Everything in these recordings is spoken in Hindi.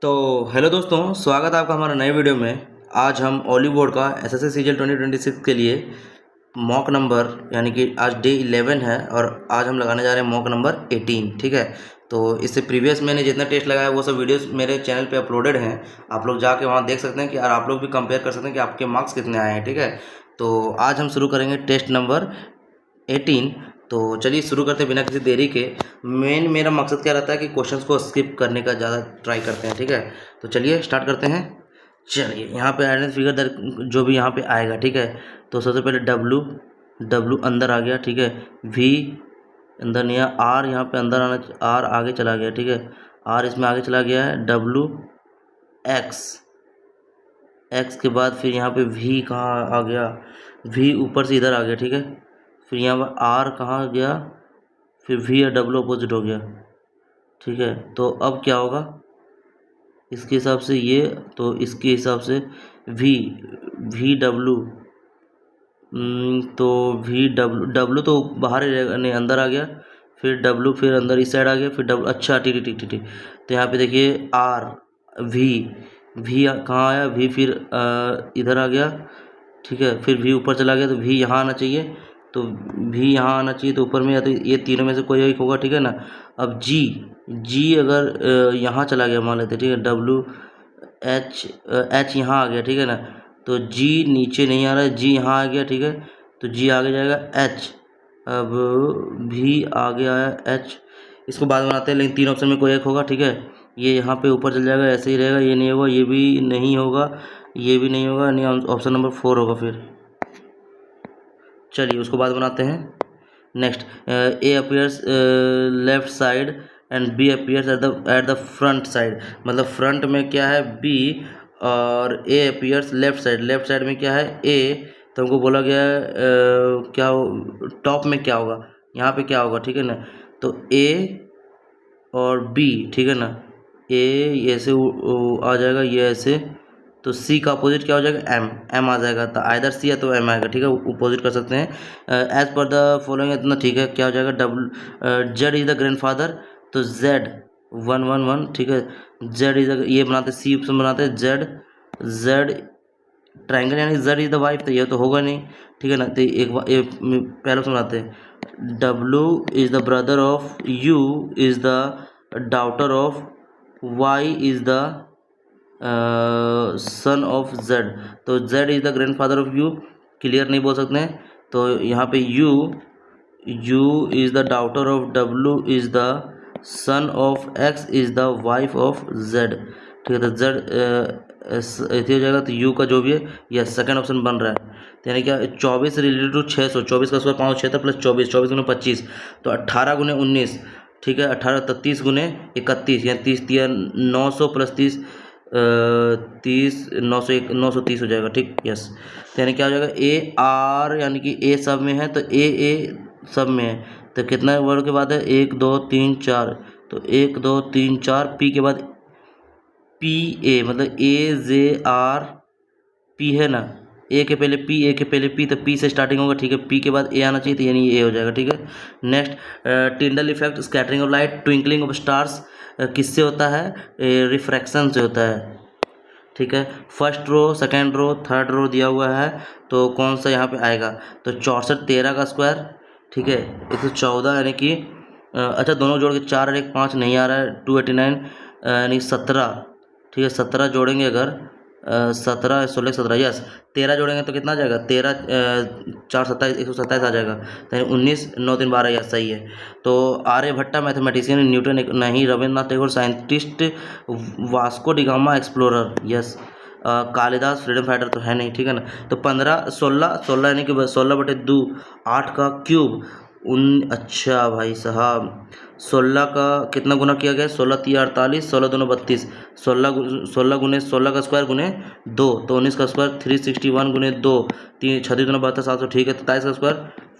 तो हेलो दोस्तों, स्वागत है आपका हमारे नए वीडियो में। आज हम ओली बोर्ड का एसएससी सीजीएल 2026 के लिए मॉक नंबर यानी कि आज डे 11 है और आज हम लगाने जा रहे हैं मॉक नंबर 18। ठीक है, तो इससे प्रीवियस मैंने जितना टेस्ट लगाया वो सब वीडियोस मेरे चैनल पे अपलोडेड हैं। आप लोग जाके वहाँ देख सकते हैं कि और आप लोग भी कंपेयर कर सकते हैं कि आपके मार्क्स कितने आए हैं। ठीक है, तो आज हम शुरू करेंगे टेस्ट नंबर 18। तो चलिए शुरू करते हैं बिना किसी देरी के। मेरा मकसद क्या रहता है कि क्वेश्चंस को स्किप करने का ज़्यादा ट्राई करते हैं। ठीक है, तो चलिए स्टार्ट करते हैं। चलिए यहाँ पे एडेंस फिगर दर जो भी यहाँ पे आएगा। ठीक है, तो सबसे पहले डब्लू अंदर आ गया। ठीक है, वी अंदर नहीं आया, आर यहाँ पे अंदर आना, आर आगे चला गया। ठीक है, आर इसमें आगे चला गया है। डब्लू एक्स, एक्स के बाद फिर यहाँ पे वी कहाँ आ गया, वी ऊपर से इधर आ गया। ठीक है, फिर यहाँ पर आर कहाँ गया, फिर वी या डब्लू अपोजिट हो गया। ठीक है, तो अब क्या होगा इसके हिसाब से ये, तो इसके हिसाब से वी वी डब्लू, तो वी डब्लू, डब्लू तो बाहर ही रहेगा, नहीं अंदर आ गया। फिर डब्लू फिर अंदर इस साइड आ गया, फिर डब्लू, अच्छा ठीक ठीक ठीक ठीक। तो यहाँ पे देखिए आर वी, वी कहाँ आया, वी फिर इधर आ गया। ठीक है, फिर वी ऊपर चला गया, तो वी यहाँ आना चाहिए, तो वी यहाँ आना चाहिए, तो ऊपर में, या तो ये तीनों में से कोई एक होगा। ठीक है ना। अब जी अगर यहाँ चला गया मान लेते, ठीक है, डब्लू एच यहाँ आ गया। ठीक है ना, तो जी नीचे नहीं आ रहा है, जी यहाँ आ गया। ठीक है, तो जी आगे जाएगा एच, अब भी आगे आया एच, इसको बाद में बनाते हैं, लेकिन तीन ऑप्शन में कोई एक होगा। ठीक है, ये यहाँ पे ऊपर चल जाएगा, ऐसे ही रहेगा, ये नहीं होगा, ये भी नहीं होगा, ये भी नहीं होगा, नहीं ऑप्शन नंबर 4 होगा। फिर चलिए उसको बाद बनाते हैं। Next, A appears left side and B appears at the front side. मतलब फ्रंट में क्या है बी और A appears left side, left side में क्या है ए। तो हमको बोला गया है क्या टॉप में क्या होगा, यहाँ पे क्या होगा। ठीक है ना, तो ए और बी, ठीक है ना, ए ऐसे आ जाएगा, ये ऐसे, तो सी का अपोजिट क्या हो जाएगा एम, एम आ जाएगा, तो आइदर सी या तो एम आएगा। ठीक है, अपोजिट कर सकते हैं एज पर द फॉलोइंग, इतना ठीक है। क्या हो जाएगा W, Z is the grandfather, तो जेड 111। ठीक है, जेड इज ये बनाते सी ऑप्शन बनाते हैं, जेड जेड ट्राइंगल यानी जेड इज द वाइफ, तो ये तो होगा नहीं। ठीक है ना, तो एक पहले ऑप्शन बनाते हैं, W is the brother of, U is the daughter of, Y is the son of Z, तो Z is the grandfather of U, clear नहीं बोल सकते हैं। तो यहाँ पे U is the daughter of, W is the son of, X is the wife of Z. ठीक है, तो जेड ऐसे हो जाएगा, तो यू का जो भी है यह सेकंड ऑप्शन बन रहा है। तो यानी क्या 24 रिलेटेड टू 600, 24 का स्क्वायर 576 प्लस 24, 24 गुने 25, तो 18 गुने 19। ठीक है, 18 तो 30 गुने 31, यानी 30 दिया 900 प्लस 30, 30 930 हो जाएगा। ठीक, यस। तो यानी क्या हो जाएगा ए आर, यानी कि ए सब में है, तो ए सब में है, तो कितना वर्ड के बाद है 1 2 3 4, तो 1 2 3 4, पी के बाद पी ए, मतलब ए जे आर पी है ना, ए के पहले पी, ए के पहले पी, तो पी से स्टार्टिंग होगा। ठीक है, पी के बाद ए आना चाहिए, तो यानी ए हो जाएगा। ठीक है, next, Tyndall effect, scattering of light, twinkling of stars किससे होता है, रिफ्रैक्शन से होता है। ठीक है, first row, second row, third row दिया हुआ है, तो कौन सा यहाँ पे आएगा, तो 64 13 का स्क्वायर। ठीक है, 114 यानी कि अच्छा दोनों जोड़ के 4 और 1 5 नहीं आ रहा है, 289 यानी 17। ठीक है, 17 जोड़ेंगे अगर 17 16 17, यस 13 जोड़ेंगे तो कितना आ जाएगा 13 4 27 127 आ जाएगा, तो 19 9 3 12, यस सही है। तो आर्यभट्टा मैथमेटिशियन, न्यूटन नहीं, Rabindranath Tagore scientist, Vasco da Gama explorer, yes. Kalidas freedom fighter तो है नहीं। ठीक है ना, तो 15 16 16 यानी कि 16/2, 8 का क्यूब अच्छा भाई साहब 16 का कितना गुना किया गया, 16 3 48, 16 दूनी 32, 16 गुने 16 का स्क्वायर गुने 2, तो 19 का स्क्वायर 361 गुने 2, 3 36 दूनी 72 700। ठीक है, 27 का स्क्वायर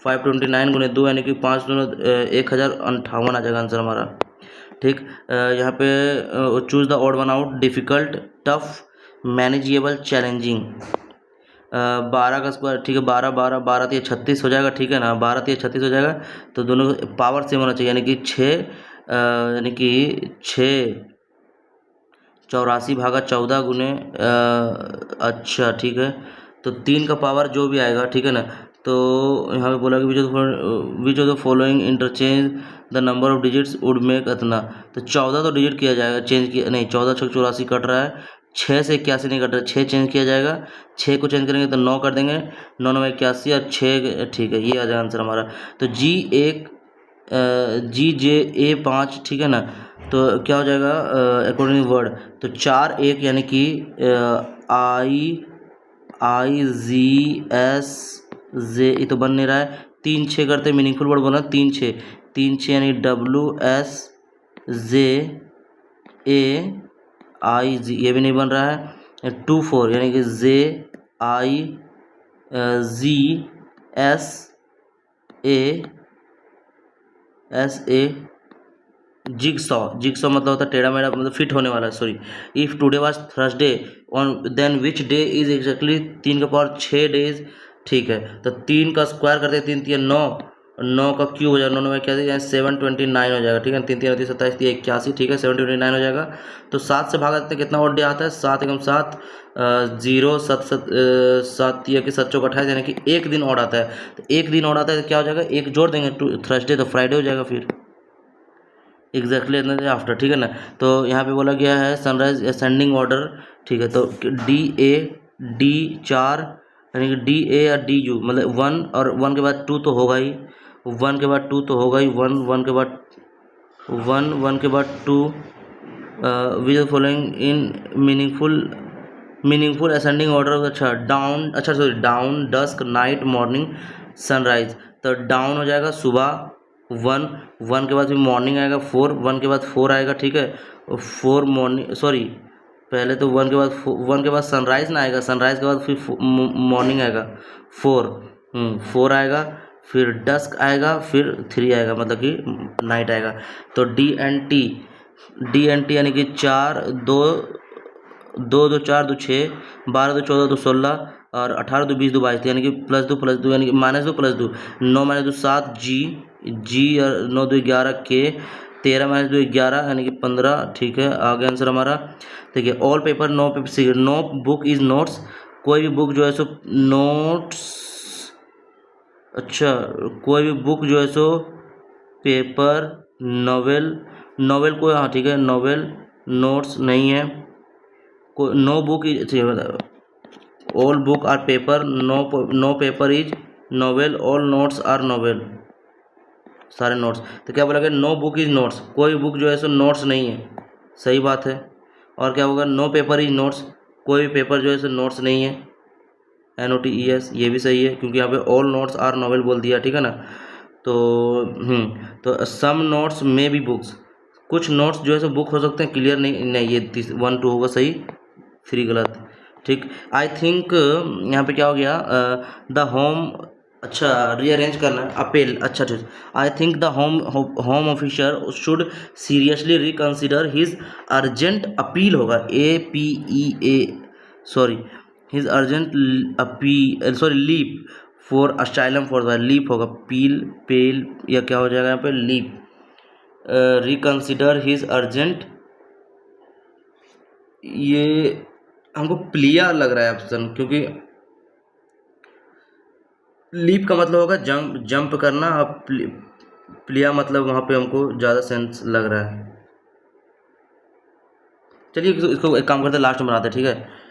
529 गुने 2, यानी कि 5 दूनी 1058 आ जाएगा आंसर हमारा। ठीक, यहाँ पे choose the odd one out, difficult, tough, manageable, challenging. 12 का स्क्वायर, ठीक है, 12 12 12 3 36 हो जाएगा। ठीक है ना, 12 3 36 हो जाएगा, तो दोनों पावर सेम होना चाहिए, यानी कि 6 यानी कि 6 84 भागा 14 गुने अच्छा ठीक है, तो 3 का पावर जो भी आएगा, ठीक है ना। तो यहाँ पे बोला कि विच of the following interchange the number of digits would make इतना। तो 14 तो डिजिट किया जाएगा, चेंज किया नहीं, 14 छः 84 कट रहा है, 6 से 81 नहीं कट रहा है, 6 चेंज किया जाएगा, 6 को चेंज करेंगे तो 9 कर देंगे, 9 9 81 और 6, ठीक है, ये आ जाएगा आंसर हमारा। तो G जे A 5, ठीक है ना। तो क्या हो जाएगा अकॉर्डिंग वर्ड, तो 4 1 यानी कि IIGS ये तो बन नहीं रहा है, 3 6 करते मीनिंगफुल वर्ड बना, 3 6 3 6 यानी WSJAIG ये भी नहीं बन रहा है, 2 4 यानी कि JIGSA जिगसॉ मतलब होता है टेढ़ा मेढ़ा, मतलब फिट होने वाला, sorry. If today was Thursday on then which day is exactly, 3 का पावर 6 डेज, ठीक है। तो 3 का स्क्वायर करते हैं, 3 3 9, 9 का क्यूब हो जाएगा, 9 9 81 यानी 729 हो जाएगा, ठीक है। 3 3 27 81, ठीक है, 729 हो जाएगा। तो 7 से भागा देते हैं, कितना और डे आता है, 7 एकम 7 0 7 7 या कि 7 चौक 28 यानी कि एक दिन और आता है। तो एक दिन और आता है तो क्या हो जाएगा, एक जोड़ देंगे, थर्सडे तो फ्राइडे हो जाएगा फिर एग्जैक्टली इतना आफ्टर, ठीक है ना। तो यहाँ पे बोला गया है सनराइज असेंडिंग ऑर्डर, ठीक है। तो D 4 यानी कि DA या DU मतलब 1 और 1 के बाद 2 तो होगा ही, 1 के बाद 2 तो होगा ही, 1 1 के बाद 1 के बाद 2 with following in meaningful ascending order, अच्छा डाउन, अच्छा sorry dawn dusk night morning sunrise. तो डाउन हो जाएगा सुबह 1 1 के बाद फिर मॉर्निंग आएगा 4 1 के बाद 4 आएगा, ठीक है। 4 मॉर्निंग, सॉरी पहले तो 1 के बाद 1 के बाद सनराइज ना आएगा, सनराइज के बाद फिर मॉर्निंग आएगा 4 4 आएगा, फिर डस्क आएगा, फिर 3 आएगा मतलब कि नाइट आएगा। तो डी एन टी यानी कि 4 2 2 2 4 2 6 12 2 14 2 16 और 18 2 20 2 22 यानी कि प्लस दो यानी कि -2 +2 9 -2 7 जी और 9 2 11 के 13 -2 11 यानी कि 15, ठीक है। आगे आंसर हमारा देखिए, all paper no book is notes, कोई भी बुक जो है सो नोट्स, अच्छा कोई भी बुक जो है सो पेपर नॉवेल को, हाँ ठीक है, नॉवेल नोट्स नहीं है, no book is, all book are paper, no paper is novel, all notes are novel, सारे नोट्स। तो क्या बोला गया, नो बुक इज नोट्स, कोई बुक जो है सो नोट्स नहीं है, सही बात है। और क्या होगा, नो पेपर इज नोट्स, कोई भी पेपर जो है सो नोट्स नहीं है, NOTES, ये भी सही है क्योंकि यहाँ पे ऑल नोट्स आर नॉवेल बोल दिया, ठीक है ना। तो सम नोट्स में बी बुक्स, कुछ नोट्स जो है सो बुक हो सकते हैं, क्लियर नहीं ये 1 2 होगा सही, 3 गलत, ठीक। आई थिंक यहाँ पे क्या हो गया, द होम, अच्छा रीअरेंज करना है, अपेल, अच्छा ठीक। I think the home officer should seriously reconsider his urgent appeal होगा, APEA, sorry his urgent appeal, sorry leap for asylum for the, leap होगा, पील पेल या क्या हो जाएगा यहाँ पे, लीप, रिकन्सिडर हिज अर्जेंट, ये हमको प्लिया लग रहा है ऑप्शन, क्योंकि लीप का मतलब होगा जंप करना, अब प्लिया मतलब वहाँ पे हमको ज़्यादा सेंस लग रहा है। चलिए इसको एक काम करते हैं, लास्ट में बनाते हैं, ठीक है।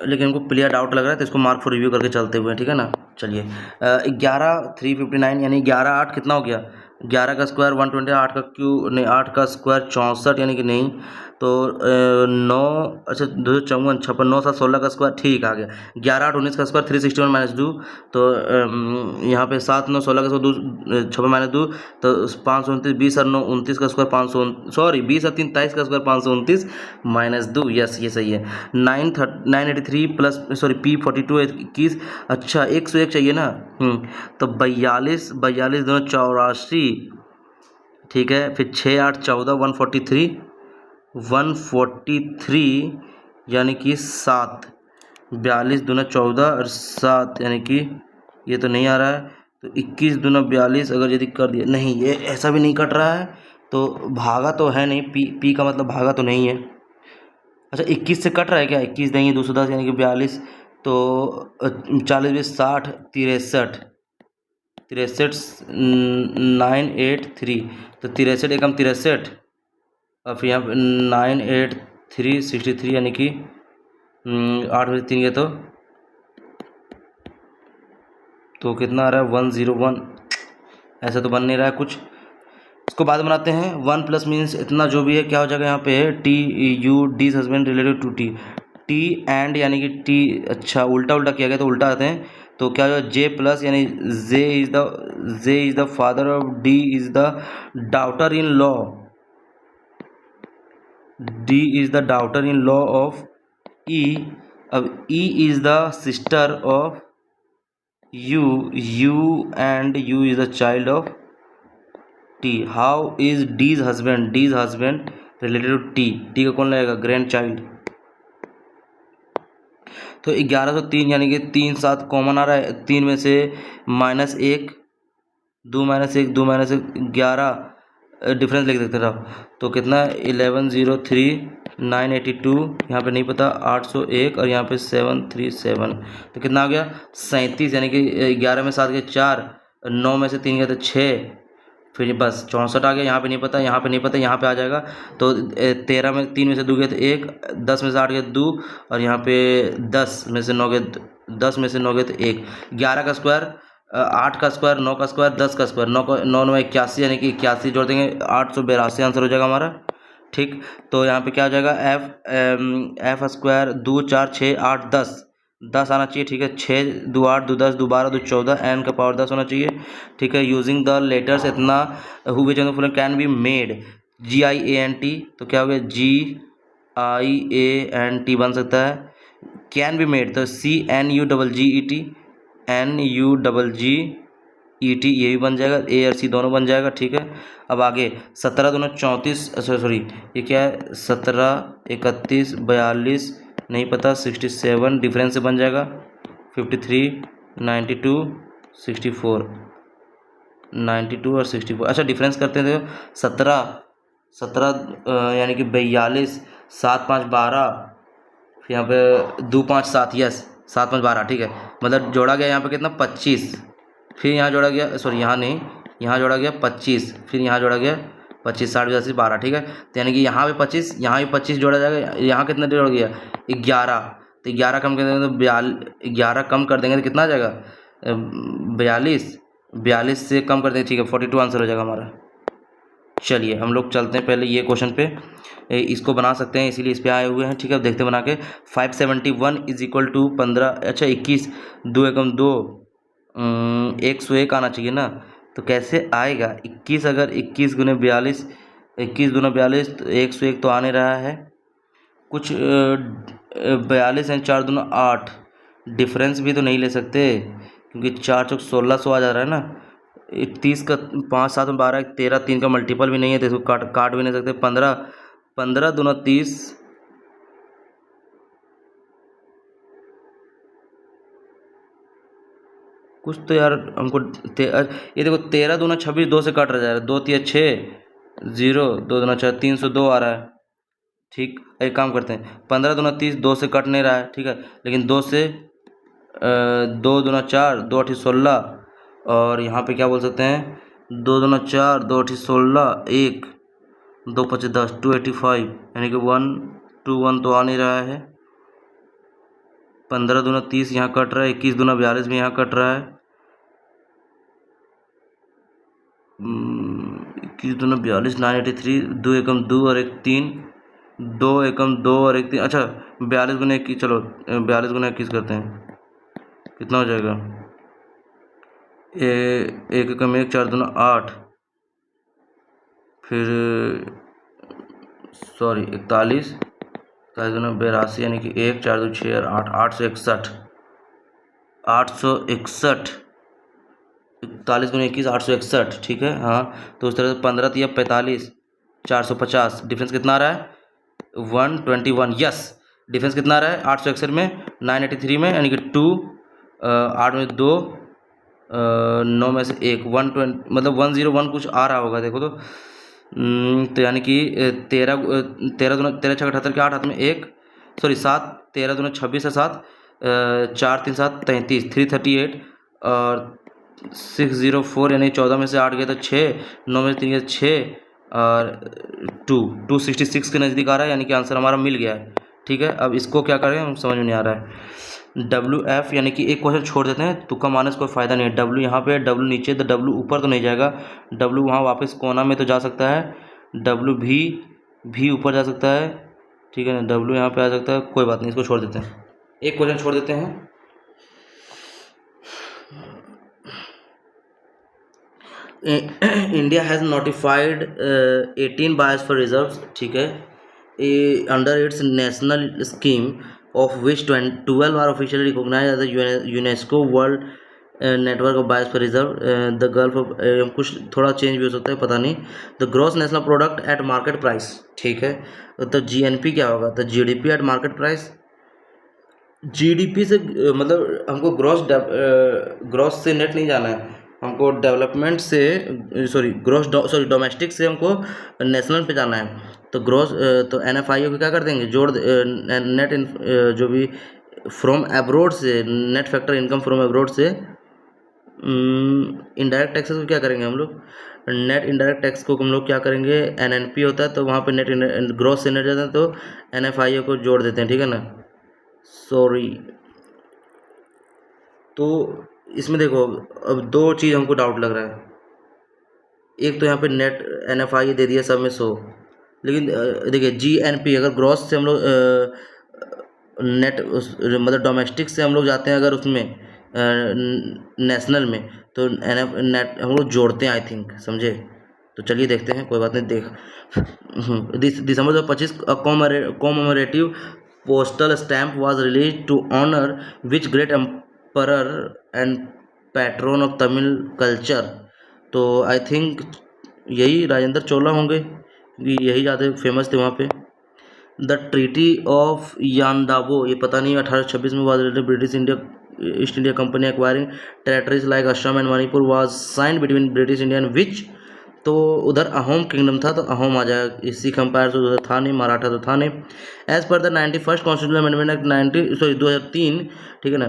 लेकिन हमको प्लिया डाउट लग रहा है तो इसको मार्क फॉर रिव्यू करके चलते हुए, ठीक है ना। चलिए 11 359 यानी 11 8 कितना हो गया, 11 का स्क्वायर 120, 8 का क्यू नहीं, 8 का स्क्वायर 64 यानी कि नहीं, तो 9, अच्छा 254 56 9 7 16 का स्क्वायर, ठीक आ गया। 11 8 19 का स्क्वायर 361 -2, तो यहाँ पे 7 9 16 का स्क्वायर 56 -2, तो 529, 20 और 9 29 का स्क्वायर 500, सॉरी 20 और 3 23 का स्क्वायर 529 -2, यस ये सही है। 983 प्लस, सॉरी P42 21, अच्छा 101 चाहिए ना, तो 42 42 दोनों 84, ठीक है। फिर 6 8 14 143 यानी कि 7, 42 दूना 14 और 7 यानी कि ये तो नहीं आ रहा है, तो 21 दूना 42 अगर यदि कर दिया, नहीं ये ऐसा भी नहीं कट रहा है, तो भागा तो है नहीं, पी का मतलब भागा तो नहीं है, अच्छा 21 से कट रहा है क्या? 21 देंगे 210 यानी कि 42, तो 40 20 60 63 983, तो 63 एकम 63, और फिर यहाँ पे 983 यानी कि 8 में से 3 गए तो कितना आ रहा है 101। ऐसा तो बन नहीं रहा है कुछ, इसको बाद में बनाते हैं। 1 प्लस मीन्स इतना जो भी है क्या हो जाएगा यहाँ पे T U D husband related to T, T and यानी कि टी, अच्छा उल्टा उल्टा किया गया तो उल्टा आते हैं, तो क्या होगा जे प्लस यानी J is the father of D is the daughter in law, D is the daughter in law of E, अब E is the sister of U, U and U is the child of T. How is D's husband related to T, T का कौन लगेगा ग्रैंड चाइल्ड। तो 1103 यानी कि 3 7 कॉमन आ रहा है, 3 में से -1 2 -1 2 -1 11 डिफरेंस लिख देते रहो, तो कितना 1103 982, यहाँ पे नहीं पता 801 और यहाँ पे 737, तो कितना आ गया 37, यानी कि 11 में 7 के 4, 9 में से 3 गए तो 6, फिर बस 64 आ गया, यहाँ पे नहीं पता यहाँ पे नहीं पता यहाँ पे आ जाएगा, तो 13 में 3 में से 2 गए तो 1, 10 में से 8 गए 2, और यहाँ पे 10 में से 9 गए 10 में से 9 गए तो 1, 11 का स्क्वायर 8 का स्क्वायर 9 का स्क्वायर 10 का स्क्वायर 9 में 81 यानी कि 81 जोड़ देंगे 882 आंसर हो जाएगा हमारा। ठीक, तो यहाँ पे क्या हो जाएगा एफ स्क्वायर 2 4 6 8 10 आना चाहिए। ठीक है, 6 2 8 2 10 2 12 2 14, एन का पावर 10 होना चाहिए। ठीक है, यूजिंग द लेटर्स इतना who which of the following can be made GIANT, तो क्या हो गया GIANT बन सकता है, कैन बी मेड तो CNUGGET ये भी बन जाएगा, A और C दोनों बन जाएगा। ठीक है, अब आगे 17 दूना 34, सॉरी ये क्या है 17 31 42 नहीं पता 67 डिफरेंस से बन जाएगा 53 92 64 92 और 64। अच्छा डिफरेंस करते हैं, तो 17 यानी कि 42 7 5 12, फिर यहाँ पे 2 5 7, यस 7 5 12। ठीक है, मतलब जोड़ा गया यहाँ पे कितना 25, फिर यहाँ जोड़ा गया सॉरी यहाँ नहीं, यहाँ जोड़ा गया 25, फिर यहाँ जोड़ा गया 25 60 85 12। ठीक है, तो यानी कि यहाँ भी 25 यहाँ भी 25 जोड़ा जाएगा, यहाँ कितना जोड़ा गया 11, तो 11 कम कर देंगे तो 11 कम कर देंगे तो कितना आ जाएगा 42 से कम कर देंगे। ठीक है, 42 आंसर हो जाएगा हमारा। चलिए हम लोग चलते हैं पहले ये क्वेश्चन पे, इसको बना सकते हैं इसीलिए इस पे आए हुए हैं। ठीक है, अब देखते बना के 571 इज इक्वल टू 15, अच्छा 21 2 एकम 2 101 आना चाहिए ना, तो कैसे आएगा 21, अगर 21 गुने 42 21 दूना 42 तो 101 तो आ नहीं रहा है कुछ 42 है 4 दूना 8, डिफरेंस भी तो नहीं ले सकते क्योंकि 4 चौक 1600 आ जा रहा है ना, 30 का 5 7 में 12 13 3 का मल्टीपल भी नहीं है तो इसको काट भी नहीं सकते। 15 दूना 30 कुछ तो यार हमको ये देखो 13 दूना 26 2 से काट रहा जा रहा है, 2 3 6 0 2 दूना 4 302 आ रहा है। ठीक, एक काम करते हैं 15 दूना 30 2 से कट नहीं रहा है। ठीक है, लेकिन 2 से 2 दूना 4 2 8 16, और यहाँ पे क्या बोल सकते हैं 2 दूना 4 2 8 16 1 2 5 10 285 यानी कि 1 2 1 तो आ नहीं रहा है। 15 दूना 30 यहाँ कट रहा है, 21 दूना 42 में यहाँ कट रहा है, 21 दूना 42 983 2 एकम 2 और 1 3 2 एकम 2 और 1 3, अच्छा 42 गुना 21, चलो 42 गुना 21 करते हैं, कितना हो जाएगा 1 एकम 1 4 दूना 8, फिर सॉरी 41 दूना 82 यानी कि 1 4 2 6 और 8 861 41 गुना 21 861। ठीक है, हाँ तो उस तरह से 15 या 45 450, डिफरेंस कितना आ रहा है 121, यस डिफरेंस कितना आ रहा है 861 में 983 में, यानी कि 2 8 में 2 9 में से 1 120 मतलब 101 कुछ आ रहा होगा देखो तो यानी कि 13 13 6 78 के 8 हाथ में 1 सॉरी 7 13 दूना 26 है 7 4 3 7 33 338 और 604 यानी 14 में से 8 गए तो 6 9 में से 3 गए तो 6 और 266 के नज़दीक आ रहा है, यानी कि आंसर हमारा मिल गया है। ठीक है, अब इसको क्या करें हम समझ में नहीं आ रहा है। डब्ल्यू एफ यानी कि एक क्वेश्चन छोड़ देते हैं, तुक्का मारने से कोई फ़ायदा नहीं है। डब्ल्यू यहाँ पे, डब्ल्यू नीचे, तो डब्ल्यू ऊपर तो नहीं जाएगा, डब्ल्यू वहाँ वापस कोना में तो जा सकता है, डब्ल्यू भी ऊपर जा सकता है। ठीक है ना, डब्ल्यू यहाँ पे आ सकता है, कोई बात नहीं, इसको छोड़ देते हैं, एक क्वेश्चन छोड़ देते हैं। India has notified 18 biosphere reserves, ठीक है, under its national scheme of which 12 are officially recognised as the UNESCO world network of biosphere reserve. The gulf of, कुछ थोड़ा चेंज भी हो सकता है, पता नहीं। The gross national product at market price, ठीक है, तो जीएनपी क्या होगा, तो GDP at market price. GDP से मतलब हमको ग्रॉस से नेट नहीं जाना है, हमको डेवलपमेंट से सॉरी डोमेस्टिक से हमको नेशनल पे जाना है। तो ग्रॉस तो एनएफआईओ को क्या कर देंगे, जोड़ नेट जो भी फ्रॉम एब्रोड से, net factor income from abroad से। इनडायरेक्ट टैक्सेस को क्या करेंगे हम लोग, नेट इनडायरेक्ट टैक्स को हम लोग क्या करेंगे, एनएनपी होता है तो वहाँ पे नेट ग्रॉस से नेट जाता है, तो एनएफआईओ को जोड़ देते हैं। ठीक है ना, सॉरी, तो इसमें देखो अब दो चीज़ हमको डाउट लग रहा है। एक तो यहाँ पे नेट एनएफआई दे दिया सब में 100, लेकिन देखिए जीएनपी अगर ग्रॉस से हम लोग नेट मतलब डोमेस्टिक से हम लोग जाते हैं अगर उसमें नेशनल में, तो नेट हम लोग जोड़ते हैं आई थिंक, समझे। तो चलिए देखते हैं, कोई बात नहीं, December 2025 commemorative postal stamp was release to honour which great emperor and patron of Tamil culture. तो आई थिंक यही राजेंद्र चोला होंगे, क्योंकि यही ज़्यादा फेमस थे वहाँ पे। द ट्रीटी ऑफ यानदाबो, ये पता नहीं 1826 में was British east India company acquiring territories like Assam and Manipur was signed between British India and which. तो उधर अहोम किंगडम था, तो अहोम आ जाएगा, सिख एम्पायर तो उधर था नहीं, मराठा तो था नहीं। As per the 91st constitutional amendment act 2003, ठीक है ना,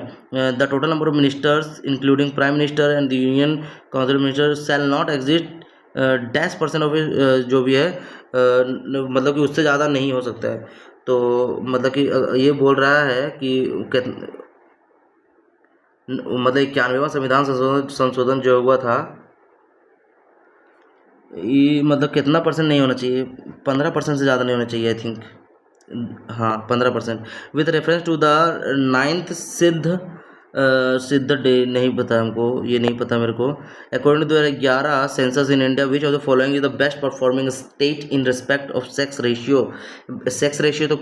the total number of ministers including prime minister and the union council minister shall not exist -% of जो भी है मतलब कि उससे ज़्यादा नहीं हो सकता है। तो मतलब कि ये बोल रहा है कि मतलब 91वां संविधान संशोधन जो हुआ था, ये मतलब कितना परसेंट नहीं होना चाहिए, 15% से ज़्यादा नहीं होना चाहिए आई थिंक, हाँ 15%। With reference to the 9th सिद्ध डे, नहीं पता हमको, ये नहीं पता मेरे को। According to 2011 census in India which of the following is the best performing state in respect of sex ratio. Sex ratio तो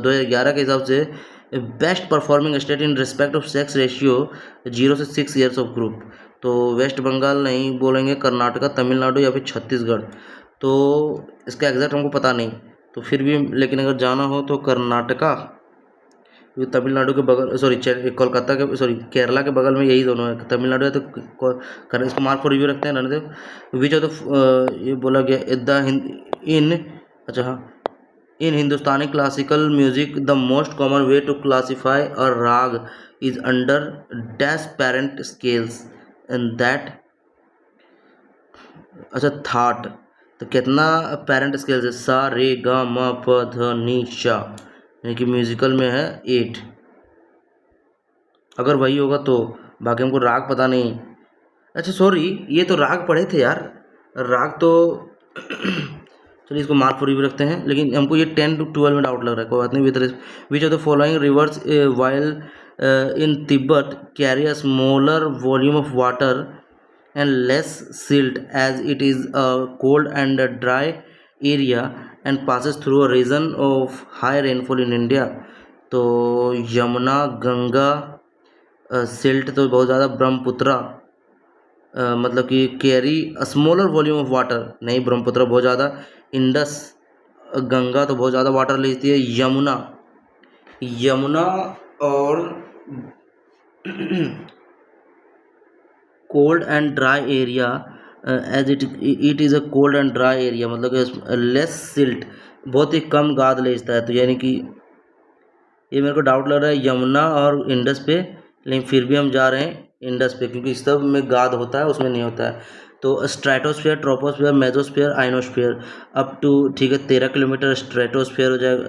2011 के हिसाब से best performing state in respect of sex ratio 0 से 6 ईयर्स ऑफ ग्रुप। तो वेस्ट बंगाल नहीं बोलेंगे, कर्नाटका, तमिलनाडु या फिर छत्तीसगढ़। तो इसका एग्जैक्ट हमको पता नहीं, तो फिर भी लेकिन अगर जाना हो तो कर्नाटका, क्योंकि तमिलनाडु के बगल, सॉरी कोलकाता के, सॉरी केरला के बगल में यही दोनों है, तमिलनाडु है तो इसको मार्क फॉर रिव्यू रखते हैं, रहने दो। विच ऑफ द ये बोला गया द इन अच्छा हाँ, in Hindustani classical music the most common way to classify a raga is under dash parent scales and that, अच्छा थाट, तो कितना पेरेंट स्केल्स है, सा रे ग म प ध नी सा, यानी कि म्यूजिकल में है 8, अगर वही होगा तो, बाकी हमको राग पता नहीं। अच्छा सॉरी, ये तो राग पढ़े थे यार, राग तो चलिए इसको मार्क फॉर रिव्यू रखते हैं, लेकिन हमको ये 10 to 12 में डाउट लग रहा है, कोई बात नहीं। विच of the following rivers while in Tibet carry a smaller volume of water and less silt as it is a cold and a dry area and passes through a region of high rainfall in India। तो यमुना, गंगा, सिल्ट तो बहुत ज़्यादा, ब्रह्मपुत्रा मतलब कि carry smaller volume of water, नहीं ब्रह्मपुत्रा बहुत ज़्यादा, इंडस, गंगा तो बहुत ज़्यादा वाटर लेती है, यमुना और cold and dry area as it is a cold and dry area, मतलब कि लेस सिल्ट, बहुत ही कम गाद लेता है, तो यानी कि ये मेरे को डाउट लग रहा है यमुना और इंडस पे, लेकिन फिर भी हम जा रहे हैं इंडस पे क्योंकि इस सब में गाद होता है, उसमें नहीं होता है। तो stratosphere, troposphere, mesosphere, ionosphere up to, ठीक है, 13 किलोमीटर स्ट्रेटोस्फीयर हो जाएगा,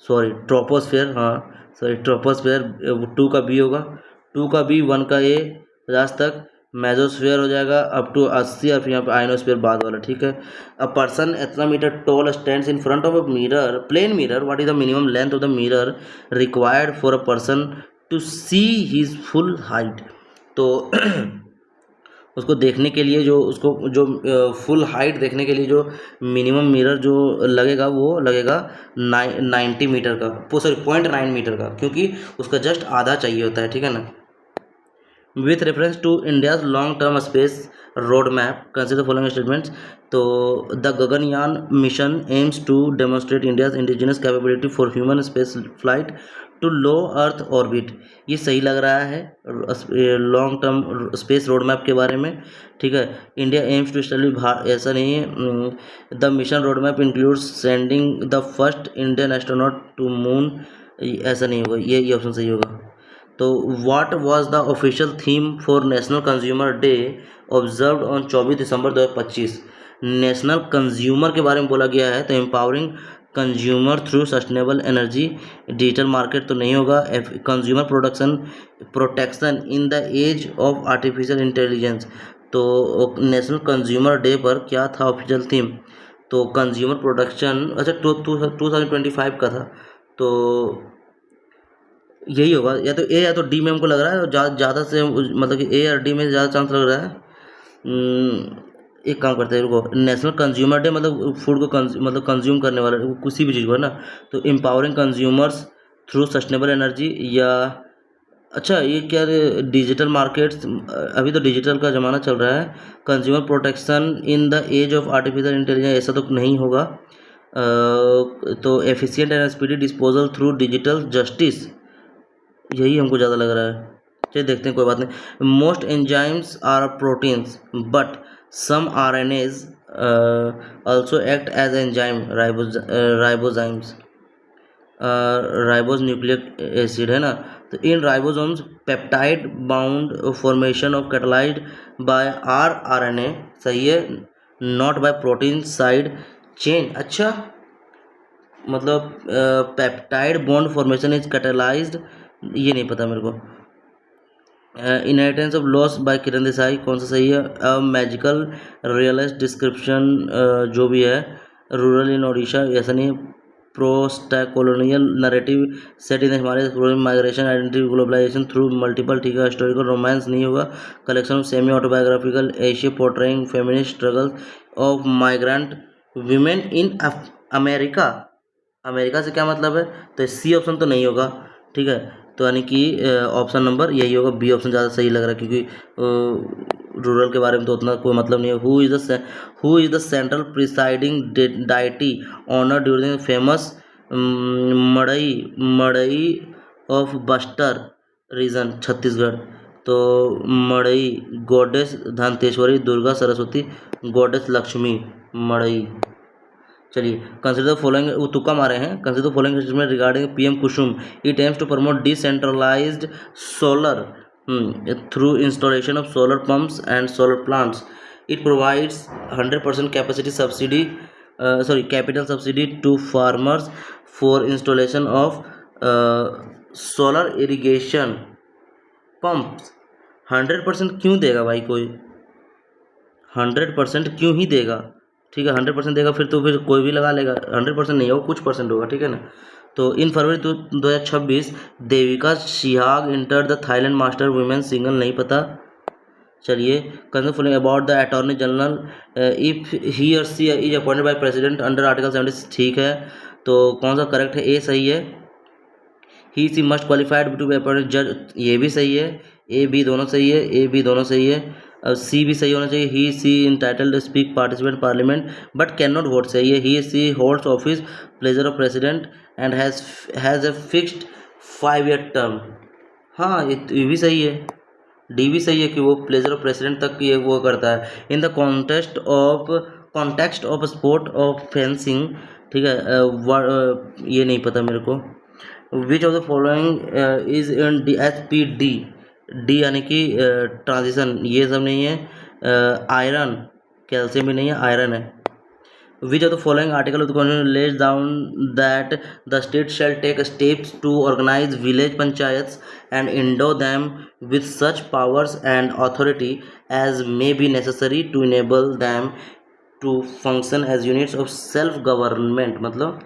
सॉरी ट्रोपोस्फीयर, हाँ सॉरी ट्रोपोस्फीयर, 2 का बी होगा, 2 का बी, 1 का ए, 50 तक। मेसोस्फीयर हो जाएगा अप टू 80, और फिर यहाँ पे आइनोस्फीयर बाद वाला, ठीक है। अ पर्सन इतना metre tall stands in front of a mirror, plane mirror, what is the minimum length of the mirror required for a person to see his full height. तो उसको देखने के लिए जो उसको जो फुल हाइट देखने के लिए जो मिनिमम मिरर जो लगेगा वो लगेगा 90 मीटर का, सॉरी 0.9 मीटर का, क्योंकि उसका जस्ट आधा चाहिए होता है, ठीक है ना। With reference to India's long term space road map consider following statements. तो the Gaganyaan mission aims to demonstrate India's indigenous capability for human space flight to low earth orbit. ये सही लग रहा है long term space road map के बारे में, ठीक है। इंडिया एम्स टू स्टैब्लिश, ऐसा नहीं है। The mission road map includes sending the first Indian astronaut to moon, ऐसा नहीं होगा, ये ऑप्शन सही होगा। तो what was the official theme for national consumer day observed on 24 December 2025। National consumer के बारे में बोला गया है, तो empowering consumer through sustainable energy, digital market तो नहीं होगा, consumer protection in the age of artificial intelligence. तो नेशनल कंज्यूमर डे पर क्या था ऑफिशियल थीम, तो कंज्यूमर प्रोडक्शन, अच्छा 2025 का था, तो यही होगा, या तो ए या तो डी में हमको लग रहा है, ज़्यादा से मतलब कि ए और डी में ज़्यादा चांस लग रहा है। एक काम करते हैं, रुको, नेशनल कंज्यूमर डे मतलब फूड को मतलब कंज्यूम करने वाला किसी भी चीज़ को है ना, तो empowering consumers through sustainable energy, या अच्छा ये क्या डिजिटल मार्केट्स, अभी तो डिजिटल का ज़माना चल रहा है, consumer protection in the age of artificial intelligence, ऐसा तो नहीं होगा। तो efficient and speedy disposal through digital justice, यही हमको ज़्यादा लग रहा है। चलिए देखते हैं, कोई बात नहीं। Most enzymes are proteins but some RNAs also act as enzyme, ribozymes, ribose nucleic acid है ना। तो in ribosomes peptide bound formation of catalysed by RNA, सही है, not by protein side chain. अच्छा मतलब peptide bond formation is catalysed, ये नहीं पता मेरे को। Inheritance of loss by Kiran Desai, कौन सा सही है। मैजिकल रियलिस्ट डिस्क्रिप्शन, जो भी है, रूरल इन ओडिशा, ऐसा नहीं। प्रोस्टैकोलोनियल नरेटिव सेट इन हमारे migration identity globalisation through multiple, ठीक है। हिस्टोरिकल रोमांस नहीं होगा। Collection of semi autobiographical Asia portraying feminist struggle of migrant women in America, America से क्या मतलब है, तो सी ऑप्शन तो नहीं होगा, ठीक है। तो यानी कि ऑप्शन नंबर यही होगा, बी ऑप्शन ज़्यादा सही लग रहा है, क्योंकि रूरल के बारे में तो उतना कोई मतलब नहीं है। Who is the central presiding deity honour during famous Madai of Bastar region Chhattisgarh. तो मड़ई गॉडेस धनतेश्वरी, दुर्गा सरस्वती, गॉडेस लक्ष्मी, मड़ई। चलिए, कंसिडर फॉलोइंग, वो तुक्का मारे हैं, consider following statement regarding PM Kusum. It aims to promote decentralised solar through installation of solar pumps and solar plants. It provides 100% capacity subsidy, capital subsidy to farmers for installation of solar irrigation pumps. 100% क्यों देगा भाई कोई, 100% क्यों ही देगा, ठीक है। 100% देगा फिर तो फिर कोई भी लगा लेगा, 100% नहीं होगा, कुछ परसेंट होगा, ठीक है ना। तो in February 2026 Devika Sihag enter the Thailand master women single, नहीं पता। चलिए, concern following about the attorney general if he or she is appointed by president under article 70, ठीक है। तो कौन सा करेक्ट है, ए सही है। He she must qualified to be appointed जज, ये भी सही है। ए बी दोनों सही है, ए बी दोनों सही है। अब सी भी सही होना चाहिए। He she entitled to speak participant parliament but can not vote, सही है। He she holds office pleasure of president and has a fixed 5-year term, हाँ ये भी सही है। डी भी सही है कि वो प्लेजर ऑफ प्रेसिडेंट तक ये वो करता है। In the context of sport of fencing, ठीक है। ये नहीं पता मेरे को। विच of the following is in DSPD, D यानी कि ट्रांजिशन, ये सब नहीं है। आयरन, कैल्शियम भी नहीं है, आयरन है। Which of the following article of the Constitution lays down that the state shall take steps to organize village panchayats and endow them with such powers and authority as may be necessary to enable them to function as units of self government? मतलब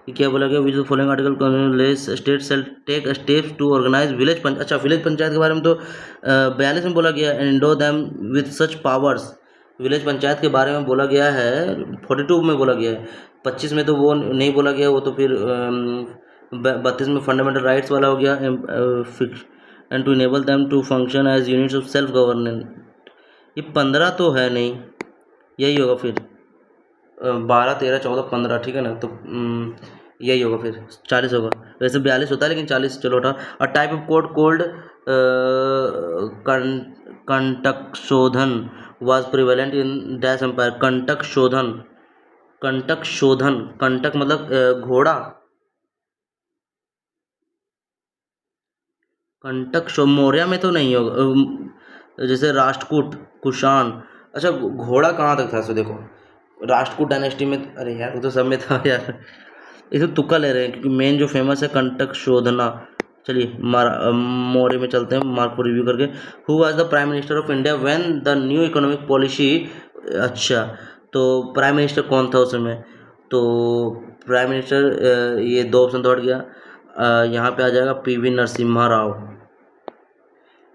ये क्या बोला गया? Which of following article state shall take steps to organise village panchayat. अच्छा, विलेज पंचायत के बारे में तो 42 में बोला गया, endo them with such powers. Village panchayat के बारे में बोला गया है 42 में बोला गया है, 25 में तो वो नहीं बोला गया, वो तो फिर 32 में फंडामेंटल राइट्स वाला हो गया, and to enable them to function as units of self governance. ये 15 तो है नहीं, यही होगा फिर 12, 13, 14, 15, ठीक है ना, तो यही होगा फिर 40 होगा। वैसे 42 होता है लेकिन 40 चलो उठा। और टाइप ऑफ कोड कोल्ड कंटक शोधन was prevalent in Dash Empire। कंटक शोधन, कंटक शोधन, कंटक मतलब घोड़ा, कंटक शो मौर्य में तो नहीं होगा, जैसे राष्ट्रकूट, कुषाण। अच्छा, घोड़ा कहाँ तक था? सो देखो राष्ट्रकूट डायनेस्टी में, अरे यार वो तो सब में था यार, इसे तुक्का ले रहे हैं क्योंकि मेन जो फेमस है कंटक शोधना। चलिए मौर्य में चलते हैं, मार्क को रिव्यू करके। Who was the prime minister of India when the new economic policy. अच्छा, तो प्राइम मिनिस्टर कौन था उस समय? तो प्राइम मिनिस्टर ये 2 ऑप्शन तो हट गया, यहाँ पे आ जाएगा PV Narasimha Rao.